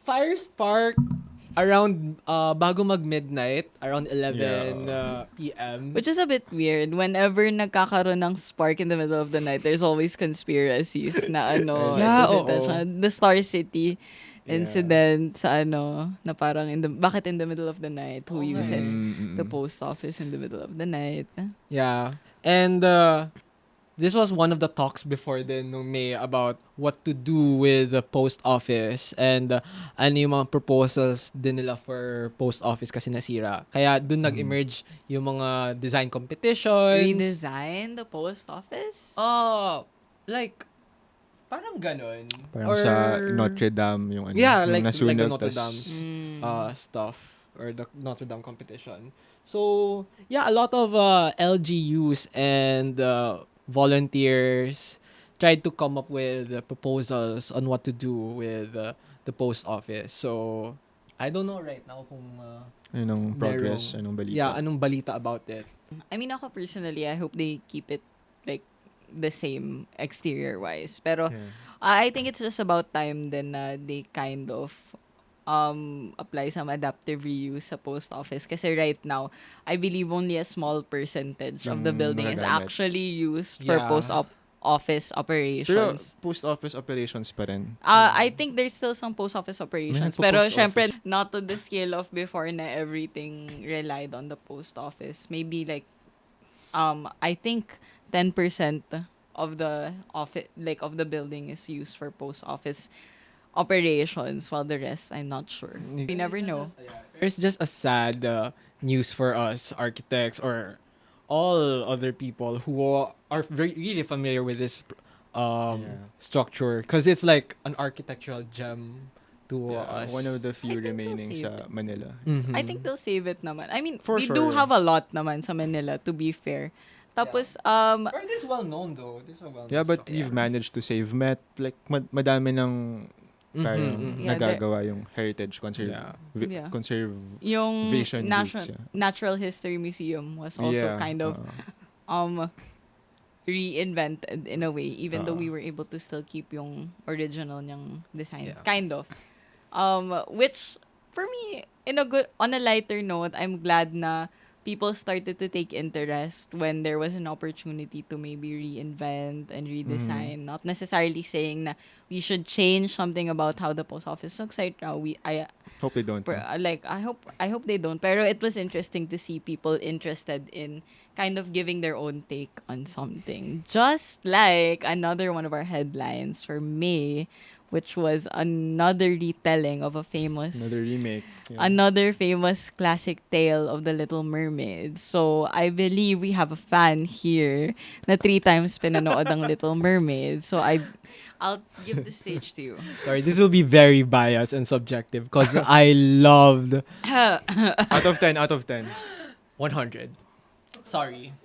fire spark around, bago mag-midnight, around 11 p.m. Which is a bit weird. Whenever nagkakaroon ng spark in the middle of the night, there's always conspiracies na ano. Yeah, ito, oo. siya. The Star City incident sa ano, na parang bakit in the middle of the night? Who uses the post office in the middle of the night? Yeah. And this was one of the talks before then nung May about what to do with the post office and ano yung mga proposals din nila for post office kasi nasira. Kaya dun nag-emerge yung mga design competitions. Redesign the post office? Like, parang ganon. Parang sa Notre Dame yung ano. Yeah, yung like the nasunog, Notre tas- Dame's Mm. stuff or the Notre Dame competition. So, yeah, a lot of LGUs and volunteers tried to come up with proposals on what to do with the post office. So, I don't know right now kung Anong progress, merong- anong balita. yeah, anong balita about it. I mean, ako personally, I hope they keep it like the same exterior-wise. Pero Yeah. I think it's just about time then na they kind of apply some adaptive reuse sa post office. Kasi right now, I believe only a small percentage of the Yung building is magagamit. actually used for Yeah. office Pero operations. post office operations pa rin. I think there's still some post office operations. May Pero nagpo-post syempre, office. not to the scale of before na everything relied on the post office. Maybe like, I think 10% of the office, like of the building is used for post office operations, while the rest, I'm not sure. We never know. There's just a sad news for us architects or all other people who are really familiar with this structure because it's like an architectural gem to us. One of the I few think they'll remaining save sa it. Manila. Mhm. I think they'll save it naman. I mean, For we do sure. have a lot naman sa Manila, to be fair. Tapos, Or this well known though. This is a well known. Yeah, but we've managed to save Met. Like, madami ng parang Yeah, nagagawa yung heritage Yeah. Yeah. conservation yung groups. Yeah. Natural History Museum was also Yeah, kind of reinvented in a way, even though we were able to still keep yung original niyang design. Yeah. Kind of. Which, for me, on a lighter note, I'm glad na people started to take interest when there was an opportunity to maybe reinvent and redesign. Not necessarily saying na we should change something about how the post office looks right now. Hope they don't. I hope they don't. Pero it was interesting to see people interested in kind of giving their own take on something. Just like another one of our headlines for May, which was another retelling of a famous Another remake. another famous classic tale of the Little Mermaid. So, I believe we have a fan here na 3 times pinanood ang Little Mermaid. So, I'll give the stage to you. Sorry, this will be very biased and subjective because I loved Out of 10, out of 10. 100. Sorry.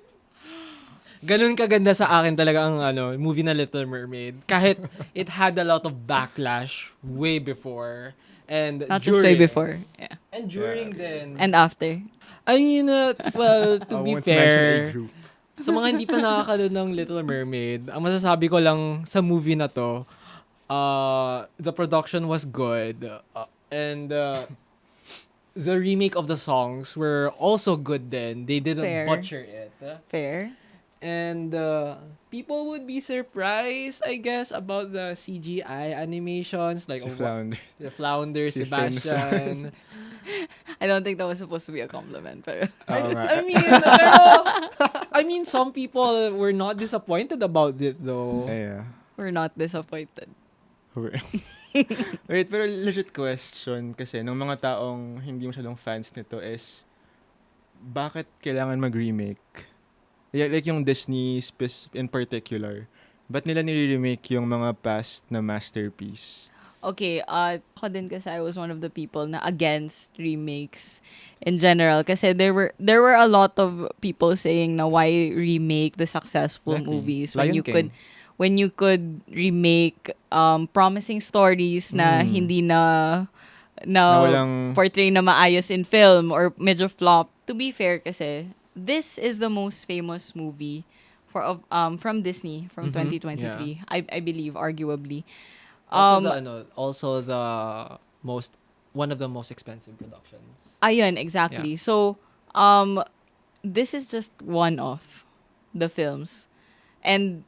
Ganun kaganda sa akin talaga ang movie na Little Mermaid. Kahit it had a lot of backlash way before and Not just way before. Yeah. And during then. And after. I mean, well, to I be won't mention a fair, group. sa mga hindi pa nakakalood ng Little Mermaid, ang masasabi ko lang sa movie na to, the production was good. And the remake of the songs were also good then. They didn't Fair. butcher it. Fair. And people would be surprised, I guess, about the CGI animations. Like Si Flounder. the Flounder, Si Sebastian. I don't think that was supposed to be a compliment. Pero Oo nga. I mean, some people were not disappointed about it though. Yeah. we're not disappointed. Wait, pero legit question kasi nung mga taong hindi masyadong fans nito is bakit kailangan mag-remake? Yeah, like yung Disney in particular. Ba't nila nire-remake yung mga past na masterpiece? Okay, ako din kasi I was one of the people na against remakes in general kasi there were a lot of people saying na why remake the successful Exactly. movies Lion King. when you could remake promising stories na hindi na walang- portray na maayos in film or medyo flop. To be fair kasi this is the most famous movie from Disney from 2023. I believe arguably. Also one of the most expensive productions. Ayun, exactly. Yeah. So, this is just one of the films. And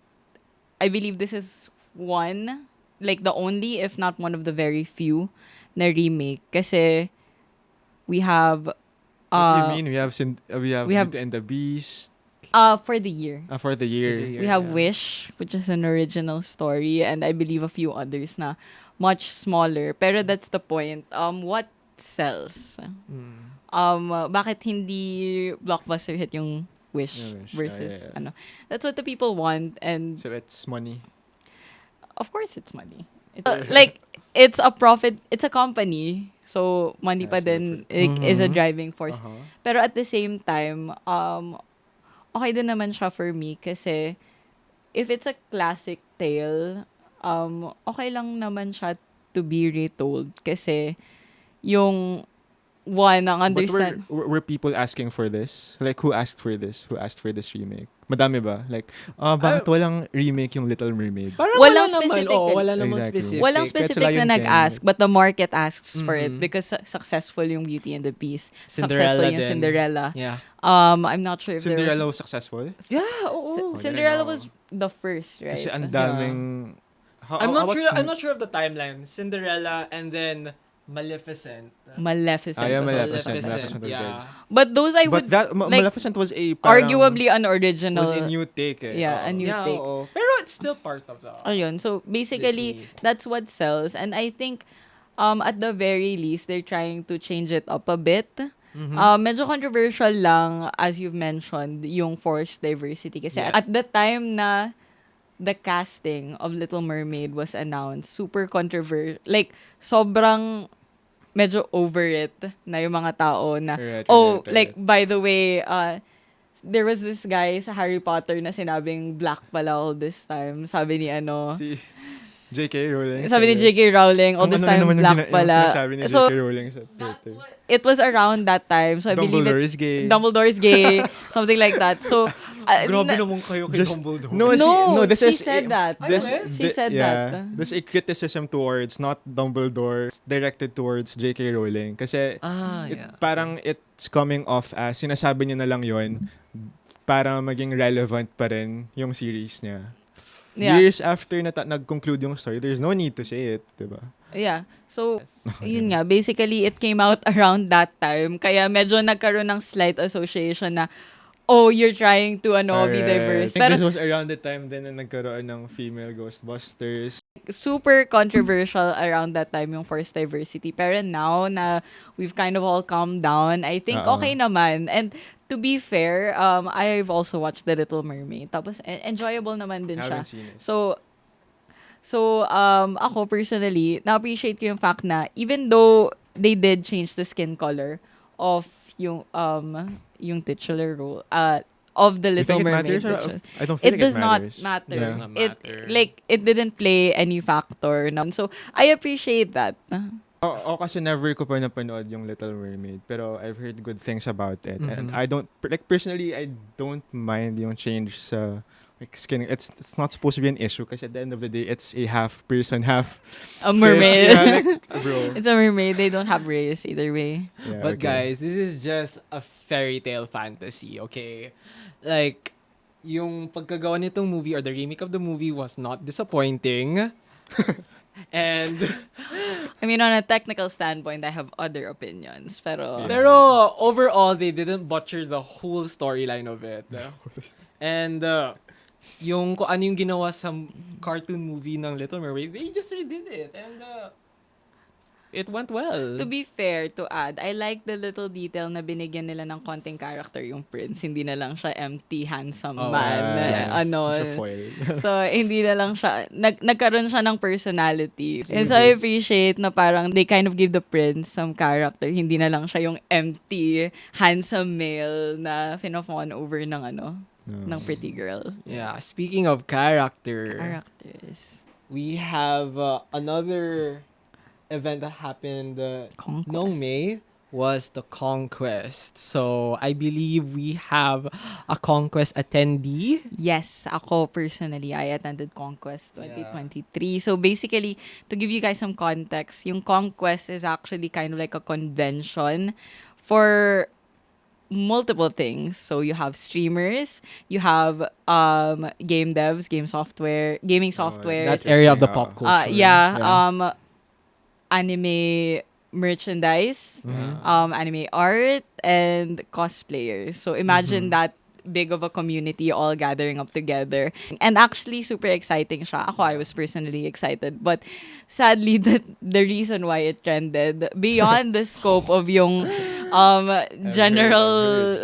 I believe this is one, like the only, if not one of the very few na remake. Kasi we have... What do you mean? We have we have- Beauty and the Beast for the year. for the year. We have Wish, which is an original story, and I believe a few others na much smaller. Pero that's the point. What sells? Bakit hindi blockbuster hit yung Wish Yung Wish, versus yeah. ano? That's what the people want, and So it's money. of course it's money. Like it's a profit. It's a company, so money pa Yes, din is a driving force. Uh-huh. Pero at the same time, okay din naman siya for me kasi if it's a classic tale, okay lang naman siya to be retold kasi yung one ang But understand. were people asking for this? Like, who asked for this? Who asked for this remake? Madami ba? Like, bakit walang remake yung Little Mermaid? Parang Walang wala naman. specific Oo, eh. wala namang Exactly. specific. Walang Kahit specific sa na Lion nag-ask, King. but the market asks for it Mhm. because successful yung Beauty and the Beast. Cinderella Successful yung din. Cinderella. Yeah. I'm not sure if Cinderella was successful? Yeah, oo. Cinderella Oh, was the first, right? Kasi ang daming... I'm not sure of the timeline. Cinderella and then Maleficent. Maleficent. Yeah, was also Maleficent. successful. Maleficent was Yeah. good. But those I But would that, like, Maleficent was a parang... arguably an original. was a new take eh. Yeah, a Oo. new Yeah, take. oo. Pero it's still part of the... Ayun. So basically, Disney. that's what sells. And I think at the very least, they're trying to change it up a bit. Medyo controversial lang, as you've mentioned, yung forced diversity. Kasi Yeah. at the time na the casting of Little Mermaid was announced, super controversial. Like, sobrang medyo over it na yung mga tao na, Right, oh, right. like, by the way, there was this guy sa Harry Potter na sinabing black pala all this time. Sabi ni ano, Si J.K. Rowling. sabi ni J.K. Rowling, all Kung this ano na time naman yung black yung pala. sinasabi ni So, J.K. Rowling sa Twitter. it was around that time. So, I believe Dumbledore it, is gay. Dumbledore's gay, something like that. So, Grabe na- naman kayo kay Just- Dumbledore. No, this she is said that. This, She said that. There's a criticism towards not Dumbledore, it's directed towards J.K. Rowling. Kasi parang it's coming off as sinasabi niya na lang yon para maging relevant pa rin yung series niya. Yeah. Years after na nag-conclude yung story, there's no need to say it, diba? Yeah. So, yun nga. Basically, it came out around that time. Kaya medyo nagkaroon ng slight association na, oh, you're trying to be Alright. diverse. I think Pero this was around the time din na nagkaroon ng female Ghostbusters. super controversial around that time yung forced diversity. Pero now na we've kind of all calmed down, I think okay naman. And to be fair, I've also watched The Little Mermaid. Tapos enjoyable naman din siya. Haven't seen it. So, ako personally, na-appreciate ko yung fact na even though they did change the skin color of yung titular role, of the You Little think it Mermaid. matters? I don't think It does not matters. matter. It does not matter. It didn't play any factor. No? So, I appreciate that. Oo, kasi never ko pa napanood yung Little Mermaid. Pero I've heard good things about it. And I don't, like personally, I don't mind yung change sa like skin. It's not supposed to be an issue kasi at the end of the day, it's a half person, half A fish. mermaid. Yeah, like, bro. It's a mermaid. They don't have race either way. Yeah, But okay. guys, this is just a fairy tale fantasy, okay? Like, yung pagkagawa nitong movie or the remake of the movie was not disappointing. And I mean, on a technical standpoint, I have other opinions. Pero, pero overall, they didn't butcher the whole storyline of it. And yung kung ano yung ginawa sa cartoon movie ng Little Mermaid, they just redid it. And it went well. to be fair, to add, I like the little detail na binigyan nila ng konting character yung prince. Hindi na lang siya empty, handsome man. yes. Siya foil. So, hindi na lang siya, nagkaroon siya ng personality. And so, I appreciate na parang they kind of give the prince some character. Hindi na lang siya yung empty, handsome male na fino-fawn over ng pretty girl. Yeah, speaking of characters, we have another event that happened Conquest. noong May was the Conquest. So, I believe we have a Conquest attendee. Yes, ako personally, I attended Conquest 2023. So basically, to give you guys some context, yung Conquest is actually kind of like a convention for multiple things. So you have streamers, you have game devs, gaming software. That area of the Interesting, pop culture. Anime merchandise, anime art, and cosplayers. So imagine that big of a community all gathering up together. And actually, super exciting siya. Ako, I was personally excited. But sadly, the reason why it trended, beyond the scope of yung general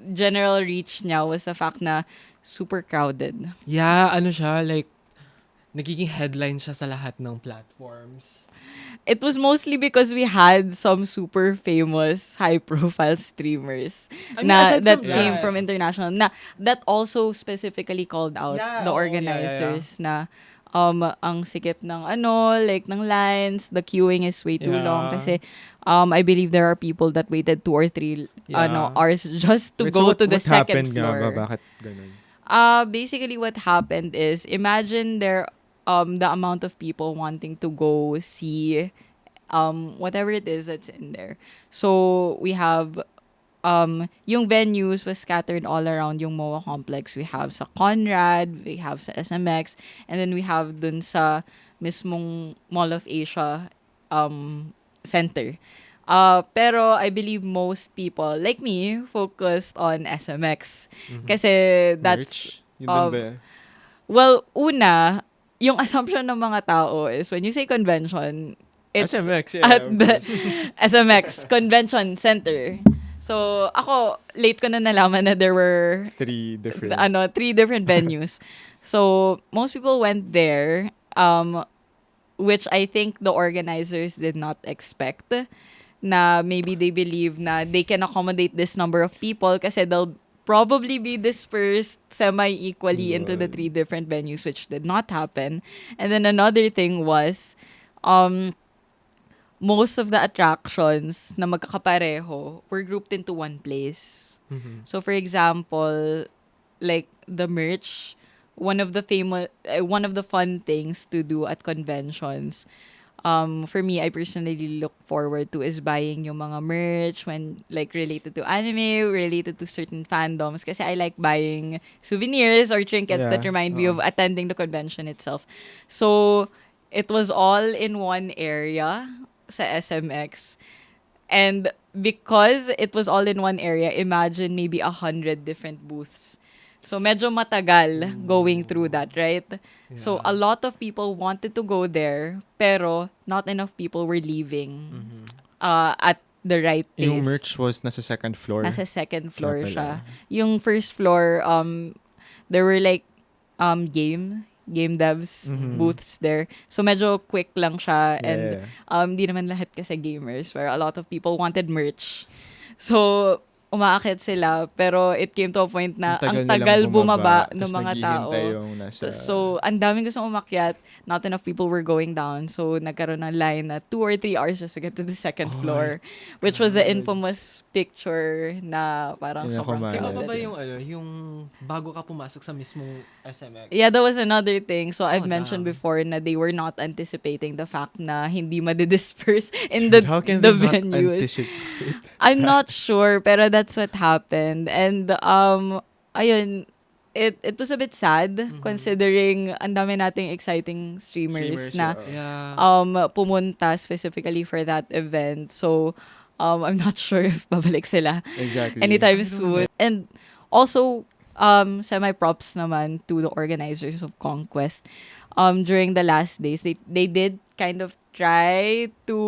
general reach niya was the fact na super crowded. Yeah, ano siya, like, nagiging headline siya sa lahat ng platforms. It was mostly because we had some super famous high-profile streamers I mean, aside that from came that- from international that also specifically called out the organizers na ang sikip ng ng lines, the queuing is way too long kasi I believe there are people that waited 2 or 3 hours just to go to the second floor. Bakit ganun? Basically what happened is imagine the amount of people wanting to go see whatever it is that's in there. So we have yung venues was scattered all around yung MOA complex. We have sa Conrad, we have sa SMX, and then we have dun sa mismong Mall of Asia center. Pero I believe most people, like me, focused on SMX. Kasi that's... Merch? Yun din ba? Well, una, yung assumption ng mga tao is when you say convention, it's SMX, at the SMX Convention Center. So, ako, late ko na nalaman na there were 3 different. 3 different venues. So, most people went there, which I think the organizers did not expect. Na maybe they believe na they can accommodate this number of people kasi they'll probably be dispersed semi-equally into the 3 different venues, which did not happen. And then another thing was, most of the attractions na magkakapareho were grouped into one place. So for example, like the merch, one of the fun things to do at conventions, for me, I personally look forward to is buying yung mga merch when like related to anime, related to certain fandoms. Kasi I like buying souvenirs or trinkets that remind me of attending the convention itself. So it was all in one area sa SMX. And because it was all in one area, imagine maybe 100 different booths. So medyo matagal going through that, right? So a lot of people wanted to go there, pero not enough people were leaving at the right pace. Yung merch was nasa second floor. Nasa second floor Kaya siya. pala. Yung first floor, there were like game devs booths there. So medyo quick lang siya and di naman lahat kasi gamers, where a lot of people wanted merch. So umaakit sila, pero it came to a point na ang tagal bumaba ng mga tao. Yung nasa... So, ang daming gustong umakyat, not enough people were going down. So, nagkaroon ng line na 2 or 3 hours just to get to the second floor, which was the infamous picture na parang sobrang Ikaw crowded. ba yung bago ka pumasok sa mismong SMX? Yeah, that was another thing. So, I've Oh, mentioned damn. before na they were not anticipating the fact na hindi madidisperse in the How can the they not venues. anticipate? I'm not sure, pero that's what happened. And, ayun, it was a bit sad considering ang dami nating exciting streamers na Yeah. pumunta specifically for that event. So, I'm not sure if babalik sila Exactly. anytime soon. And also, semi-props naman to the organizers of Conquest. During the last days, they did kind of try to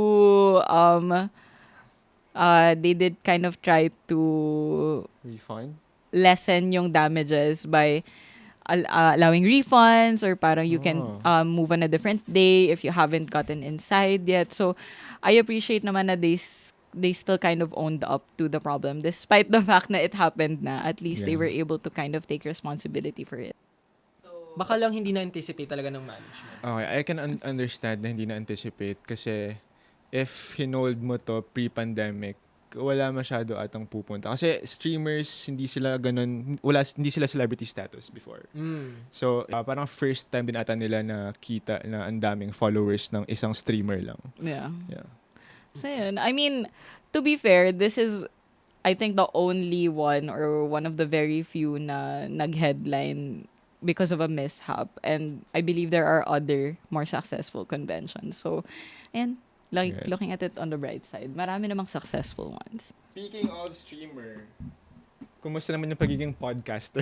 Refund? lessen yung damages by allowing refunds, or parang you can move on a different day if you haven't gotten inside yet. So, I appreciate naman na they still kind of owned up to the problem. Despite the fact na it happened na, at least they Yeah. were able to kind of take responsibility for it. Baka lang hindi na-anticipate talaga ng management. Okay, I can understand na hindi na-anticipate kasi if hinold mo to pre-pandemic, wala masyado atang pupunta. Kasi streamers, hindi sila celebrity status before. So, parang first time din ata nila na kita na ang daming followers ng isang streamer lang. Yeah. Yeah. So, yun. I mean, to be fair, this is, I think, the only one or one of the very few na nag-headline because of a mishap. And I believe there are other more successful conventions. So, and like looking at it on the bright side, marami namang successful ones. Speaking of streamer, kumusta naman yung pagiging podcaster?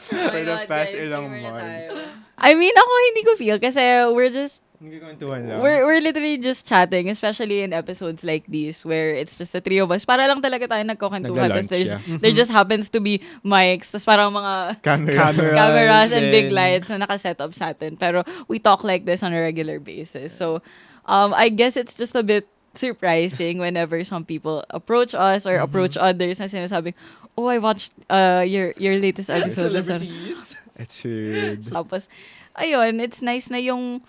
For the past ilang months. I mean, ako hindi ko feel kasi we're just Nagkikwentuhan lang. We're literally just chatting, especially in episodes like these where it's just the three of us. Para lang talaga tayo nagkukwentuhan. Nagla-lunch, There just happens to be mics, tas parang mga cameras and big lights na nakaset up sa atin. Pero we talk like this on a regular basis. So, I guess it's just a bit surprising whenever some people approach us or approach others na sinasabing, oh, I watched your latest episode. It's weird. Tapos, ayun, it's nice na yung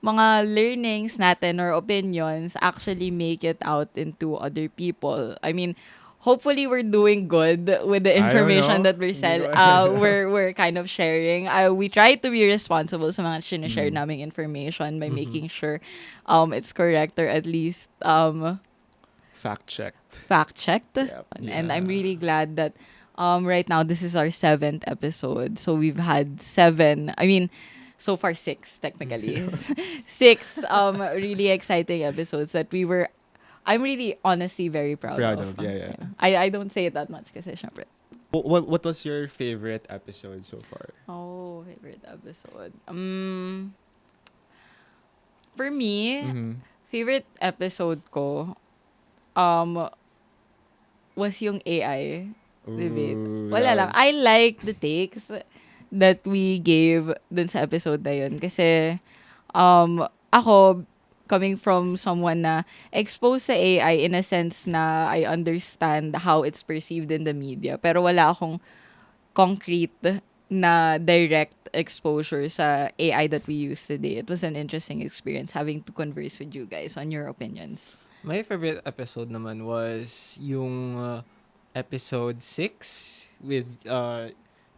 mga learnings natin or opinions actually make it out into other people. I mean, hopefully we're doing good with the information that we're kind of sharing. We try to be responsible sa mga sinishare naming information by making sure it's correct or at least fact-checked. Yep. And I'm really glad that right now this is our 7th episode. So we've had 7, I mean, so far 6 technically. 6 really exciting episodes that I'm really honestly very proud of. Yeah. I don't say it that much kasi syempre. What was your favorite episode so far? Oh, favorite episode. For me, favorite episode ko was yung AI debate. Wala lang. I like the takes that we gave dun sa episode na yun. Kasi, ako, coming from someone na exposed sa AI in a sense na I understand how it's perceived in the media. Pero wala akong concrete na direct exposure sa AI that we use today. It was an interesting experience having to converse with you guys on your opinions. My favorite episode naman was yung episode 6 with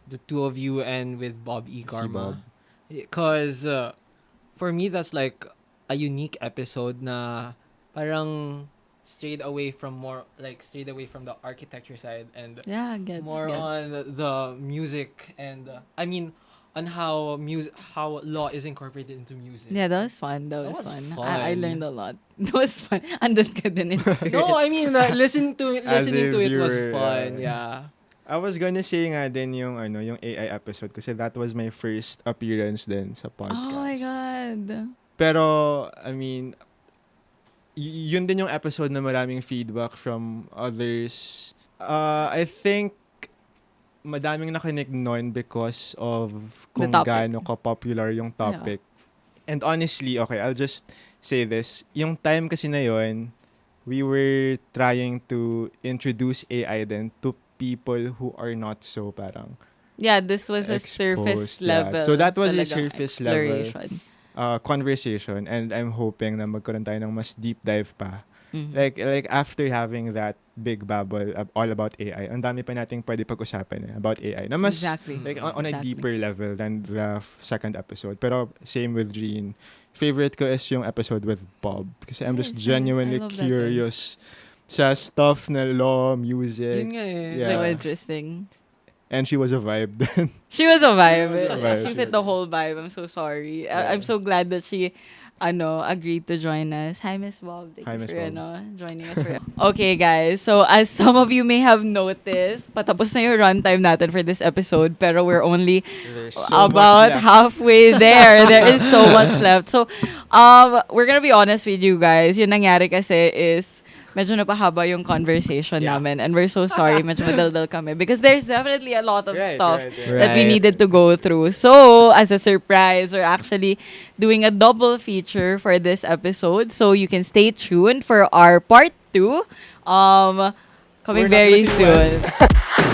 the two of you and with Bob E. Karma. Because for me, that's like a unique episode na parang strayed away from the architecture side and gets. on the music and I mean on how law is incorporated into music. Yeah, that was fun. That was fun. I learned a lot. That was fun. Andun ka din in spirit. No, I mean listening to it was viewer, fun. Yeah. I was gonna say nga din yung yung AI episode kasi that was my first appearance din sa podcast. Oh my God. Pero I mean, yun din yung episode na maraming feedback from others. I think madaming nakinig nun because of kung The topic. gaano ka-popular yung topic. And honestly, okay, I'll just say this. Yung time kasi na yun, we were trying to introduce AI then to people who are not so parang Yeah, this was a surface exposed, yeah. level. So that was a talagang surface level exploration. conversation, and I'm hoping na magkaroon tayo ng mas deep dive pa. Mhm. Like after having that big babble all about AI, ang dami pa nating pwede pag-usapan about AI na mas Exactly. like on a Exactly. deeper level than the second episode. Pero same with Jean. Favorite ko is yung episode with Bob kasi I'm just Yes, genuinely I love that curious sa stuff na law, music. Yun nga eh. Yeah. So interesting. And she was a vibe then. She was a vibe. She was a vibe. She fit the whole vibe. I'm so sorry. Yeah. I'm so glad that she agreed to join us. Hi, Miss Bob. Thank Hi, you Miss for Bob. joining us. Okay, guys. So, as some of you may have noticed, patapos na yung runtime natin for this episode, pero we're only There's so about much left. halfway there. There is so much left. So, we're gonna be honest with you guys. Yung nangyari kasi is medyo napahaba yung conversation namin, and we're so sorry. Medyo madaldal kami because there's definitely a lot of stuff that we Right. needed to go through. So, as a surprise, we're actually doing a double feature for this episode. So, you can stay tuned for our part 2. Coming We're not very gonna see soon.